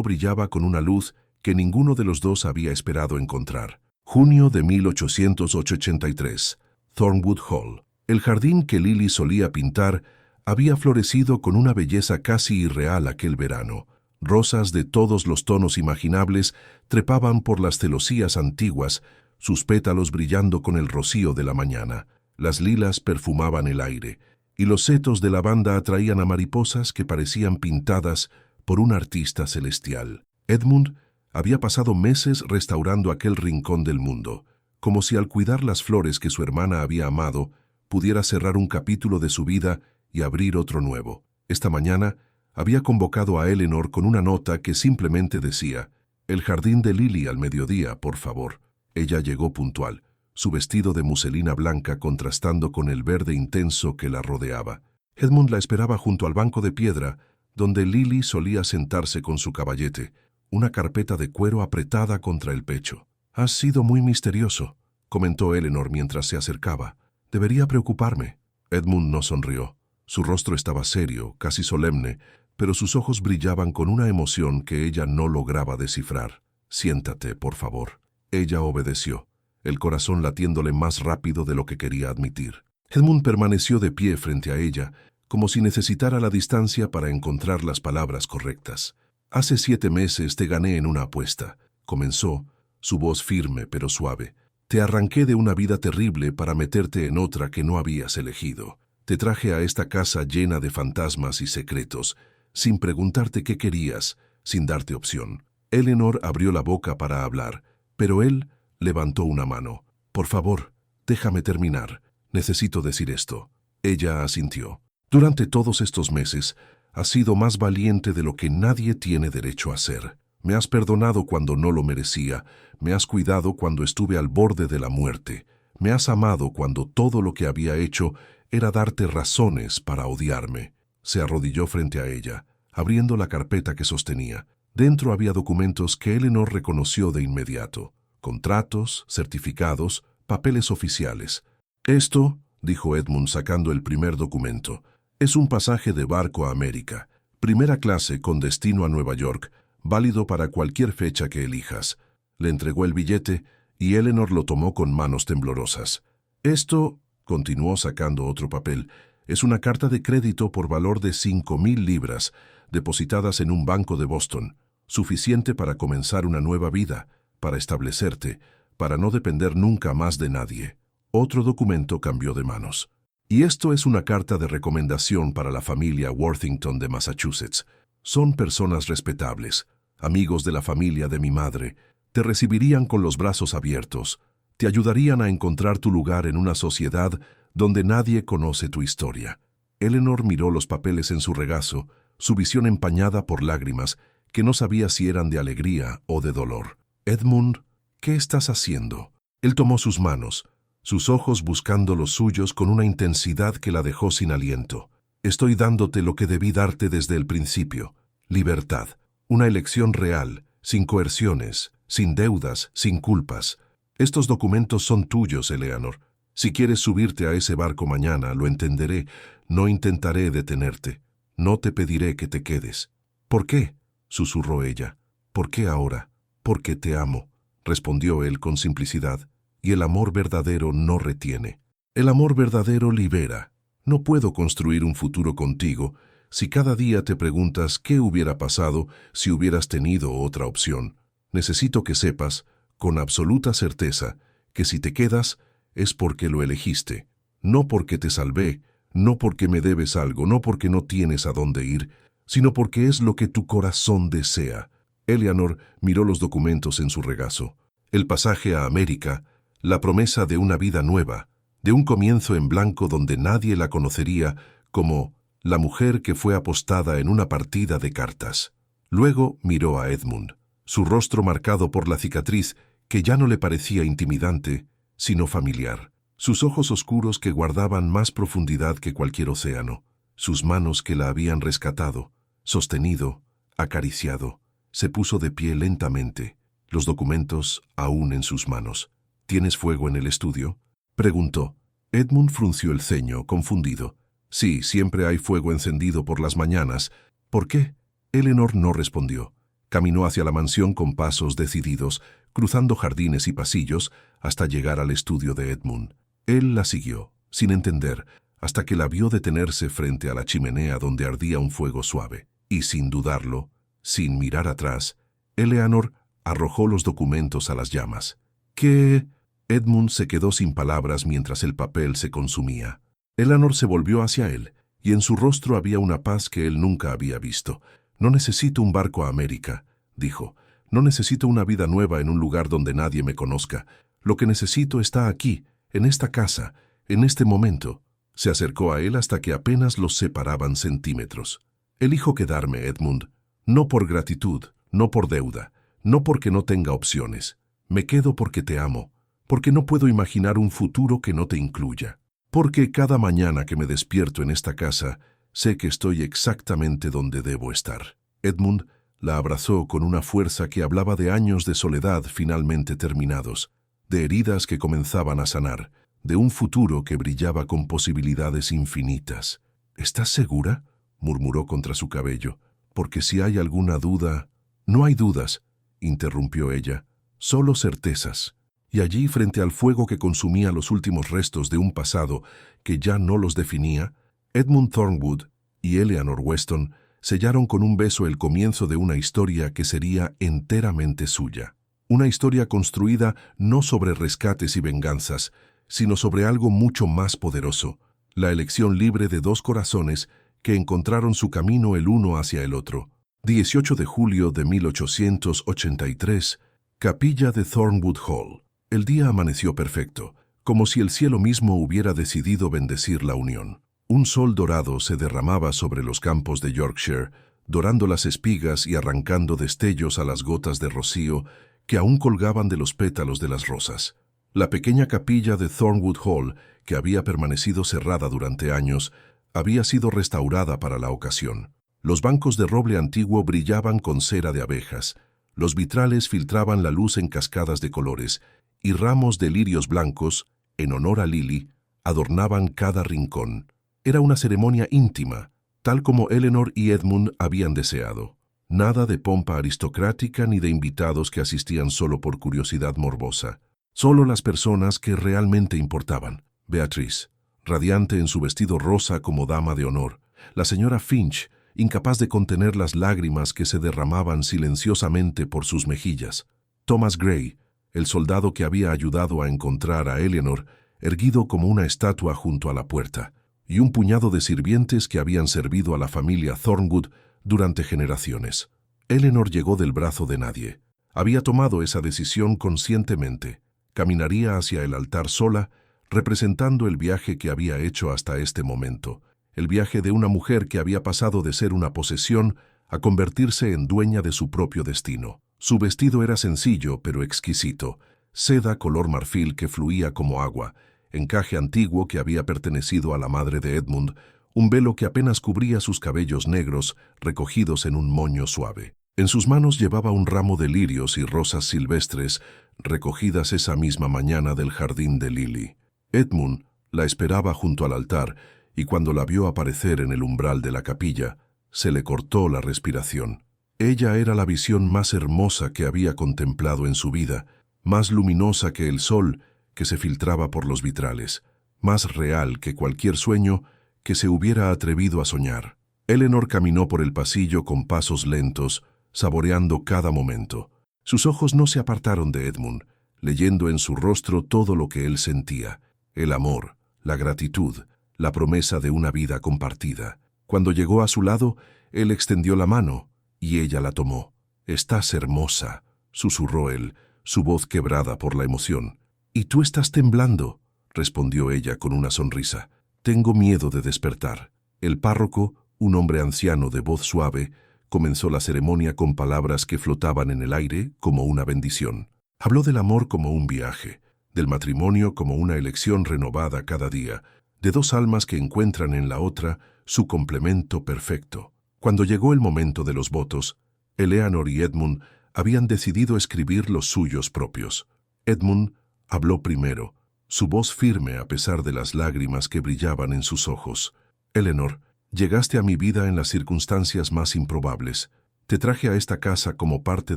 brillaba con una luz que ninguno de los dos había esperado encontrar. Junio de 1883. Thornwood Hall. El jardín que Lily solía pintar había florecido con una belleza casi irreal aquel verano. Rosas de todos los tonos imaginables trepaban por las celosías antiguas, sus pétalos brillando con el rocío de la mañana. Las lilas perfumaban el aire, y los setos de lavanda atraían a mariposas que parecían pintadas por un artista celestial. Edmund había pasado meses restaurando aquel rincón del mundo, como si al cuidar las flores que su hermana había amado, pudiera cerrar un capítulo de su vida y abrir otro nuevo. Esta mañana había convocado a Eleanor con una nota que simplemente decía: «El jardín de Lily al mediodía, por favor». Ella llegó puntual, su vestido de muselina blanca contrastando con el verde intenso que la rodeaba. Edmund la esperaba junto al banco de piedra, donde Lily solía sentarse con su caballete, una carpeta de cuero apretada contra el pecho. «Has sido muy misterioso», comentó Eleanor mientras se acercaba. «Debería preocuparme». Edmund no sonrió. Su rostro estaba serio, casi solemne, pero sus ojos brillaban con una emoción que ella no lograba descifrar. «Siéntate, por favor». Ella obedeció, el corazón latiéndole más rápido de lo que quería admitir. Edmund permaneció de pie frente a ella, como si necesitara la distancia para encontrar las palabras correctas. «Hace 7 meses te gané en una apuesta», comenzó, su voz firme pero suave. Te arranqué de una vida terrible para meterte en otra que no habías elegido. Te traje a esta casa llena de fantasmas y secretos, sin preguntarte qué querías, sin darte opción. Eleanor abrió la boca para hablar, pero él levantó una mano. Por favor, déjame terminar. Necesito decir esto. Ella asintió. Durante todos estos meses, has sido más valiente de lo que nadie tiene derecho a ser. Me has perdonado cuando no lo merecía, me has cuidado cuando estuve al borde de la muerte, me has amado cuando todo lo que había hecho era darte razones para odiarme. Se arrodilló frente a ella, abriendo la carpeta que sostenía. Dentro había documentos que Eleanor reconoció de inmediato. Contratos, certificados, papeles oficiales. Esto, dijo Edmund sacando el primer documento, es un pasaje de barco a América, primera clase con destino a Nueva York, válido para cualquier fecha que elijas. Le entregó el billete y Eleanor lo tomó con manos temblorosas. Esto, continuó sacando otro papel, es una carta de crédito por valor de 5,000 libras, depositadas en un banco de Boston, suficiente para comenzar una nueva vida, para establecerte, para no depender nunca más de nadie. Otro documento cambió de manos. Y esto es una carta de recomendación para la familia Worthington de Massachusetts. Son personas respetables, amigos de la familia de mi madre, te recibirían con los brazos abiertos, te ayudarían a encontrar tu lugar en una sociedad donde nadie conoce tu historia. Eleanor miró los papeles en su regazo, su visión empañada por lágrimas, que no sabía si eran de alegría o de dolor. Edmund, ¿qué estás haciendo? Él tomó sus manos, sus ojos buscando los suyos con una intensidad que la dejó sin aliento. Estoy dándote lo que debí darte desde el principio. Libertad. Una elección real, sin coerciones, sin deudas, sin culpas. Estos documentos son tuyos, Eleanor. Si quieres subirte a ese barco mañana, lo entenderé. No intentaré detenerte. No te pediré que te quedes. ¿Por qué?, susurró ella. ¿Por qué ahora? Porque te amo, respondió él con simplicidad. Y el amor verdadero no retiene. El amor verdadero libera. No puedo construir un futuro contigo si cada día te preguntas qué hubiera pasado si hubieras tenido otra opción. Necesito que sepas, con absoluta certeza, que si te quedas es porque lo elegiste, no porque te salvé, no porque me debes algo, no porque no tienes a dónde ir, sino porque es lo que tu corazón desea. Eleanor miró los documentos en su regazo. El pasaje a América, la promesa de una vida nueva, de un comienzo en blanco donde nadie la conocería como la mujer que fue apostada en una partida de cartas. Luego miró a Edmund, su rostro marcado por la cicatriz que ya no le parecía intimidante, sino familiar. Sus ojos oscuros que guardaban más profundidad que cualquier océano. Sus manos que la habían rescatado, sostenido, acariciado. Se puso de pie lentamente, los documentos aún en sus manos. ¿Tienes fuego en el estudio?, preguntó. Edmund frunció el ceño, confundido. Sí, siempre hay fuego encendido por las mañanas. ¿Por qué? Eleanor no respondió. Caminó hacia la mansión con pasos decididos, cruzando jardines y pasillos, hasta llegar al estudio de Edmund. Él la siguió, sin entender, hasta que la vio detenerse frente a la chimenea donde ardía un fuego suave. Y sin dudarlo, sin mirar atrás, Eleanor arrojó los documentos a las llamas. ¿Qué? Edmund se quedó sin palabras mientras el papel se consumía. Eleanor se volvió hacia él, y en su rostro había una paz que él nunca había visto. No necesito un barco a América, dijo. No necesito una vida nueva en un lugar donde nadie me conozca. Lo que necesito está aquí, en esta casa, en este momento. Se acercó a él hasta que apenas los separaban centímetros. Elijo quedarme, Edmund. No por gratitud, no por deuda, no porque no tenga opciones. Me quedo porque te amo, porque no puedo imaginar un futuro que no te incluya. Porque cada mañana que me despierto en esta casa, sé que estoy exactamente donde debo estar. Edmund la abrazó con una fuerza que hablaba de años de soledad finalmente terminados, de heridas que comenzaban a sanar, de un futuro que brillaba con posibilidades infinitas. ¿Estás segura?, murmuró contra su cabello. Porque si hay alguna duda... No hay dudas, interrumpió ella, solo certezas. Y allí, frente al fuego que consumía los últimos restos de un pasado que ya no los definía, Edmund Thornwood y Eleanor Weston sellaron con un beso el comienzo de una historia que sería enteramente suya. Una historia construida no sobre rescates y venganzas, sino sobre algo mucho más poderoso, la elección libre de dos corazones que encontraron su camino el uno hacia el otro. 18 de julio de 1883, Capilla de Thornwood Hall. El día amaneció perfecto, como si el cielo mismo hubiera decidido bendecir la unión. Un sol dorado se derramaba sobre los campos de Yorkshire, dorando las espigas y arrancando destellos a las gotas de rocío que aún colgaban de los pétalos de las rosas. La pequeña capilla de Thornwood Hall, que había permanecido cerrada durante años, había sido restaurada para la ocasión. Los bancos de roble antiguo brillaban con cera de abejas, los vitrales filtraban la luz en cascadas de colores, y ramos de lirios blancos, en honor a Lily, adornaban cada rincón. Era una ceremonia íntima, tal como Eleanor y Edmund habían deseado. Nada de pompa aristocrática ni de invitados que asistían solo por curiosidad morbosa. Solo las personas que realmente importaban. Beatrice, radiante en su vestido rosa como dama de honor. La señora Finch, incapaz de contener las lágrimas que se derramaban silenciosamente por sus mejillas. Thomas Gray, el soldado que había ayudado a encontrar a Eleanor, erguido como una estatua junto a la puerta, y un puñado de sirvientes que habían servido a la familia Thornwood durante generaciones. Eleanor llegó del brazo de nadie. Había tomado esa decisión conscientemente. Caminaría hacia el altar sola, representando el viaje que había hecho hasta este momento, el viaje de una mujer que había pasado de ser una posesión a convertirse en dueña de su propio destino. Su vestido era sencillo pero exquisito, seda color marfil que fluía como agua, encaje antiguo que había pertenecido a la madre de Edmund, un velo que apenas cubría sus cabellos negros recogidos en un moño suave. En sus manos llevaba un ramo de lirios y rosas silvestres recogidas esa misma mañana del jardín de Lily. Edmund la esperaba junto al altar y cuando la vio aparecer en el umbral de la capilla, se le cortó la respiración. Ella era la visión más hermosa que había contemplado en su vida, más luminosa que el sol que se filtraba por los vitrales, más real que cualquier sueño que se hubiera atrevido a soñar. Eleanor caminó por el pasillo con pasos lentos, saboreando cada momento. Sus ojos no se apartaron de Edmund, leyendo en su rostro todo lo que él sentía, el amor, la gratitud, la promesa de una vida compartida. Cuando llegó a su lado, él extendió la mano, y ella la tomó. «Estás hermosa», susurró él, su voz quebrada por la emoción. «Y tú estás temblando», respondió ella con una sonrisa. «Tengo miedo de despertar». El párroco, un hombre anciano de voz suave, comenzó la ceremonia con palabras que flotaban en el aire como una bendición. Habló del amor como un viaje, del matrimonio como una elección renovada cada día, de dos almas que encuentran en la otra su complemento perfecto. Cuando llegó el momento de los votos, Eleanor y Edmund habían decidido escribir los suyos propios. Edmund habló primero, su voz firme a pesar de las lágrimas que brillaban en sus ojos. «Eleanor, llegaste a mi vida en las circunstancias más improbables. Te traje a esta casa como parte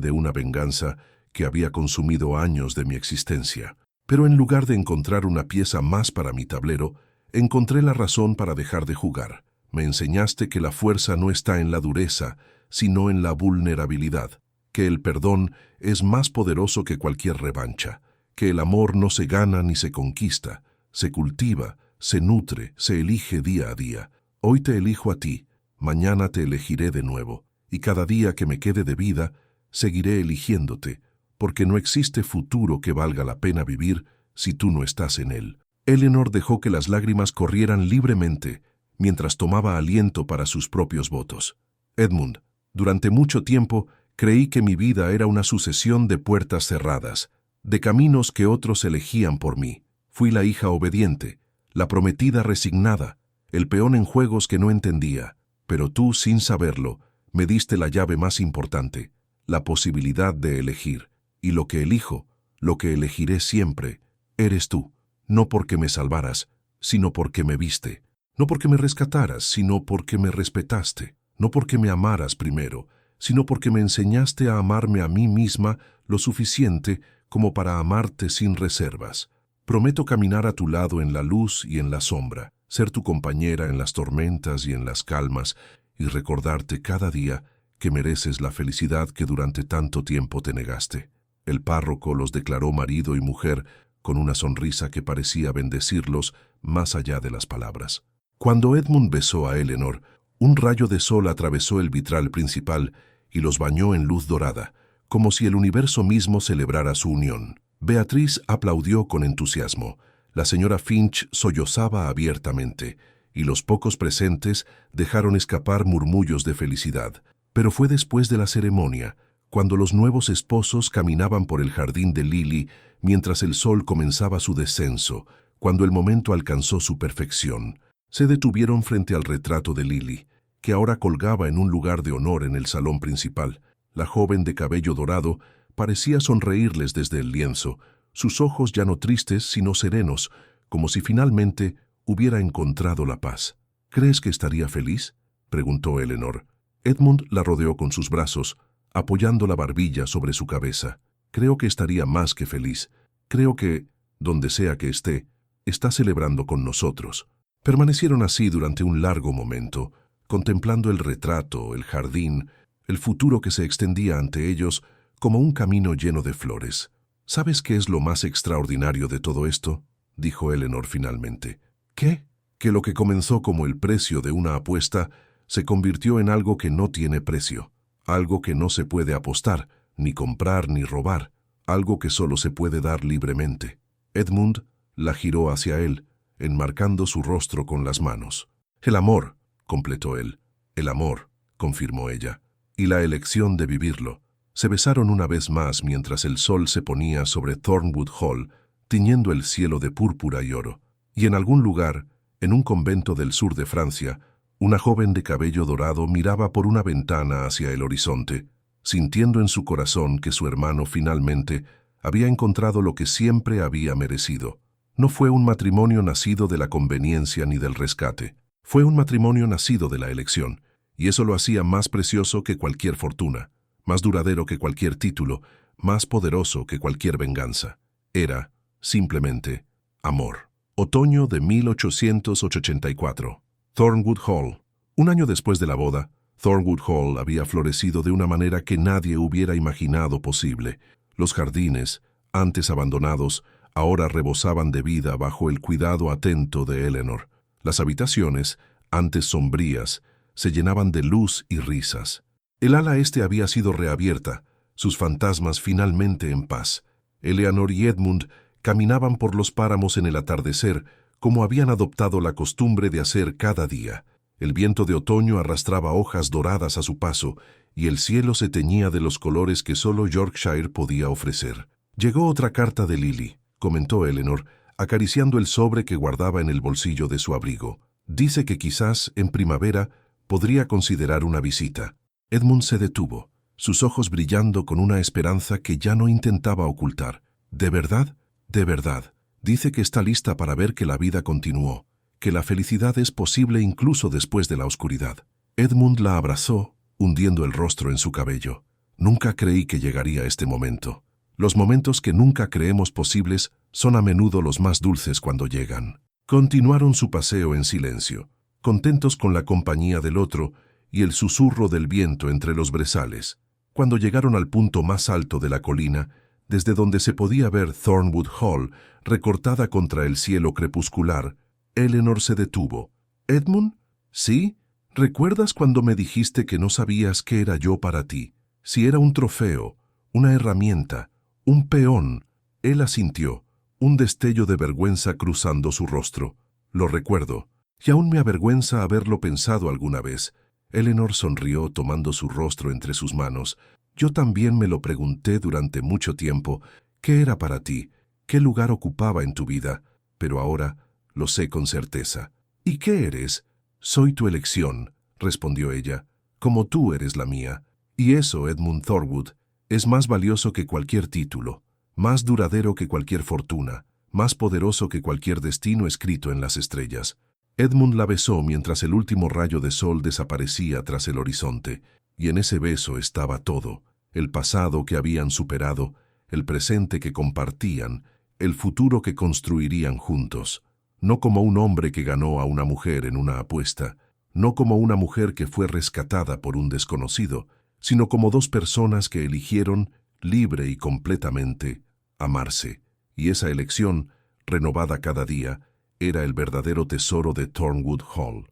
de una venganza que había consumido años de mi existencia. Pero en lugar de encontrar una pieza más para mi tablero, encontré la razón para dejar de jugar. Me enseñaste que la fuerza no está en la dureza, sino en la vulnerabilidad, que el perdón es más poderoso que cualquier revancha, que el amor no se gana ni se conquista, se cultiva, se nutre, se elige día a día. Hoy te elijo a ti, mañana te elegiré de nuevo, y cada día que me quede de vida, seguiré eligiéndote, porque no existe futuro que valga la pena vivir si tú no estás en él». Eleanor dejó que las lágrimas corrieran libremente mientras tomaba aliento para sus propios votos. «Edmund, durante mucho tiempo creí que mi vida era una sucesión de puertas cerradas, de caminos que otros elegían por mí. Fui la hija obediente, la prometida resignada, el peón en juegos que no entendía, pero tú, sin saberlo, me diste la llave más importante, la posibilidad de elegir. Y lo que elijo, lo que elegiré siempre, eres tú, no porque me salvaras, sino porque me viste, no porque me rescataras, sino porque me respetaste, no porque me amaras primero, sino porque me enseñaste a amarme a mí misma lo suficiente como para amarte sin reservas. Prometo caminar a tu lado en la luz y en la sombra, ser tu compañera en las tormentas y en las calmas, y recordarte cada día que mereces la felicidad que durante tanto tiempo te negaste». El párroco los declaró marido y mujer con una sonrisa que parecía bendecirlos más allá de las palabras. Cuando Edmund besó a Eleanor, un rayo de sol atravesó el vitral principal y los bañó en luz dorada, como si el universo mismo celebrara su unión. Beatriz aplaudió con entusiasmo. La señora Finch sollozaba abiertamente, y los pocos presentes dejaron escapar murmullos de felicidad. Pero fue después de la ceremonia, cuando los nuevos esposos caminaban por el jardín de Lily mientras el sol comenzaba su descenso, cuando el momento alcanzó su perfección. Se detuvieron frente al retrato de Lily, que ahora colgaba en un lugar de honor en el salón principal. La joven de cabello dorado parecía sonreírles desde el lienzo, sus ojos ya no tristes sino serenos, como si finalmente hubiera encontrado la paz. ¿Crees que estaría feliz?, preguntó Eleanor. Edmund la rodeó con sus brazos, apoyando la barbilla sobre su cabeza. Creo que estaría más que feliz. Creo que, donde sea que esté, está celebrando con nosotros. Permanecieron así durante un largo momento, contemplando el retrato, el jardín, el futuro que se extendía ante ellos como un camino lleno de flores. ¿Sabes qué es lo más extraordinario de todo esto?, dijo Eleanor finalmente. ¿Qué? Que lo que comenzó como el precio de una apuesta se convirtió en algo que no tiene precio, algo que no se puede apostar, ni comprar ni robar, algo que solo se puede dar libremente. Edmund la giró hacia él, enmarcando su rostro con las manos. El amor, completó él. El amor, confirmó ella. Y la elección de vivirlo. Se besaron una vez más mientras el sol se ponía sobre Thornwood Hall, tiñendo el cielo de púrpura y oro. Y en algún lugar, en un convento del sur de Francia, una joven de cabello dorado miraba por una ventana hacia el horizonte, sintiendo en su corazón que su hermano finalmente había encontrado lo que siempre había merecido. No fue un matrimonio nacido de la conveniencia ni del rescate. Fue un matrimonio nacido de la elección, y eso lo hacía más precioso que cualquier fortuna, más duradero que cualquier título, más poderoso que cualquier venganza. Era, simplemente, amor. Otoño de 1884. Thornwood Hall. Un año después de la boda, Thornwood Hall había florecido de una manera que nadie hubiera imaginado posible. Los jardines, antes abandonados, ahora rebosaban de vida bajo el cuidado atento de Eleanor. Las habitaciones, antes sombrías, se llenaban de luz y risas. El ala este había sido reabierta, sus fantasmas finalmente en paz. Eleanor y Edmund caminaban por los páramos en el atardecer, como habían adoptado la costumbre de hacer cada día. El viento de otoño arrastraba hojas doradas a su paso, y el cielo se teñía de los colores que solo Yorkshire podía ofrecer. Llegó otra carta de Lily, comentó Eleanor, acariciando el sobre que guardaba en el bolsillo de su abrigo. Dice que quizás, en primavera, podría considerar una visita. Edmund se detuvo, sus ojos brillando con una esperanza que ya no intentaba ocultar. ¿De verdad? De verdad. Dice que está lista para ver que la vida continuó, que la felicidad es posible incluso después de la oscuridad. Edmund la abrazó, hundiendo el rostro en su cabello. Nunca creí que llegaría este momento. Los momentos que nunca creemos posibles son a menudo los más dulces cuando llegan. Continuaron su paseo en silencio, contentos con la compañía del otro y el susurro del viento entre los brezales. Cuando llegaron al punto más alto de la colina, desde donde se podía ver Thornwood Hall recortada contra el cielo crepuscular, Eleanor se detuvo. «¿Edmund? ¿Sí? ¿Recuerdas cuando me dijiste que no sabías qué era yo para ti? Si era un trofeo, una herramienta, un peón». Él asintió, un destello de vergüenza cruzando su rostro. «Lo recuerdo, y aún me avergüenza haberlo pensado alguna vez». Eleanor sonrió tomando su rostro entre sus manos. «Yo también me lo pregunté durante mucho tiempo. ¿Qué era para ti? ¿Qué lugar ocupaba en tu vida? Pero ahora lo sé con certeza». «¿Y qué eres?» «Soy tu elección», respondió ella, «como tú eres la mía. Y eso, Edmund Thornwood, es más valioso que cualquier título, más duradero que cualquier fortuna, más poderoso que cualquier destino escrito en las estrellas». Edmund la besó mientras el último rayo de sol desaparecía tras el horizonte, y en ese beso estaba todo, el pasado que habían superado, el presente que compartían, el futuro que construirían juntos. No como un hombre que ganó a una mujer en una apuesta, no como una mujer que fue rescatada por un desconocido, sino como dos personas que eligieron libre y completamente, amarse, y esa elección, renovada cada día, era el verdadero tesoro de Thornwood Hall.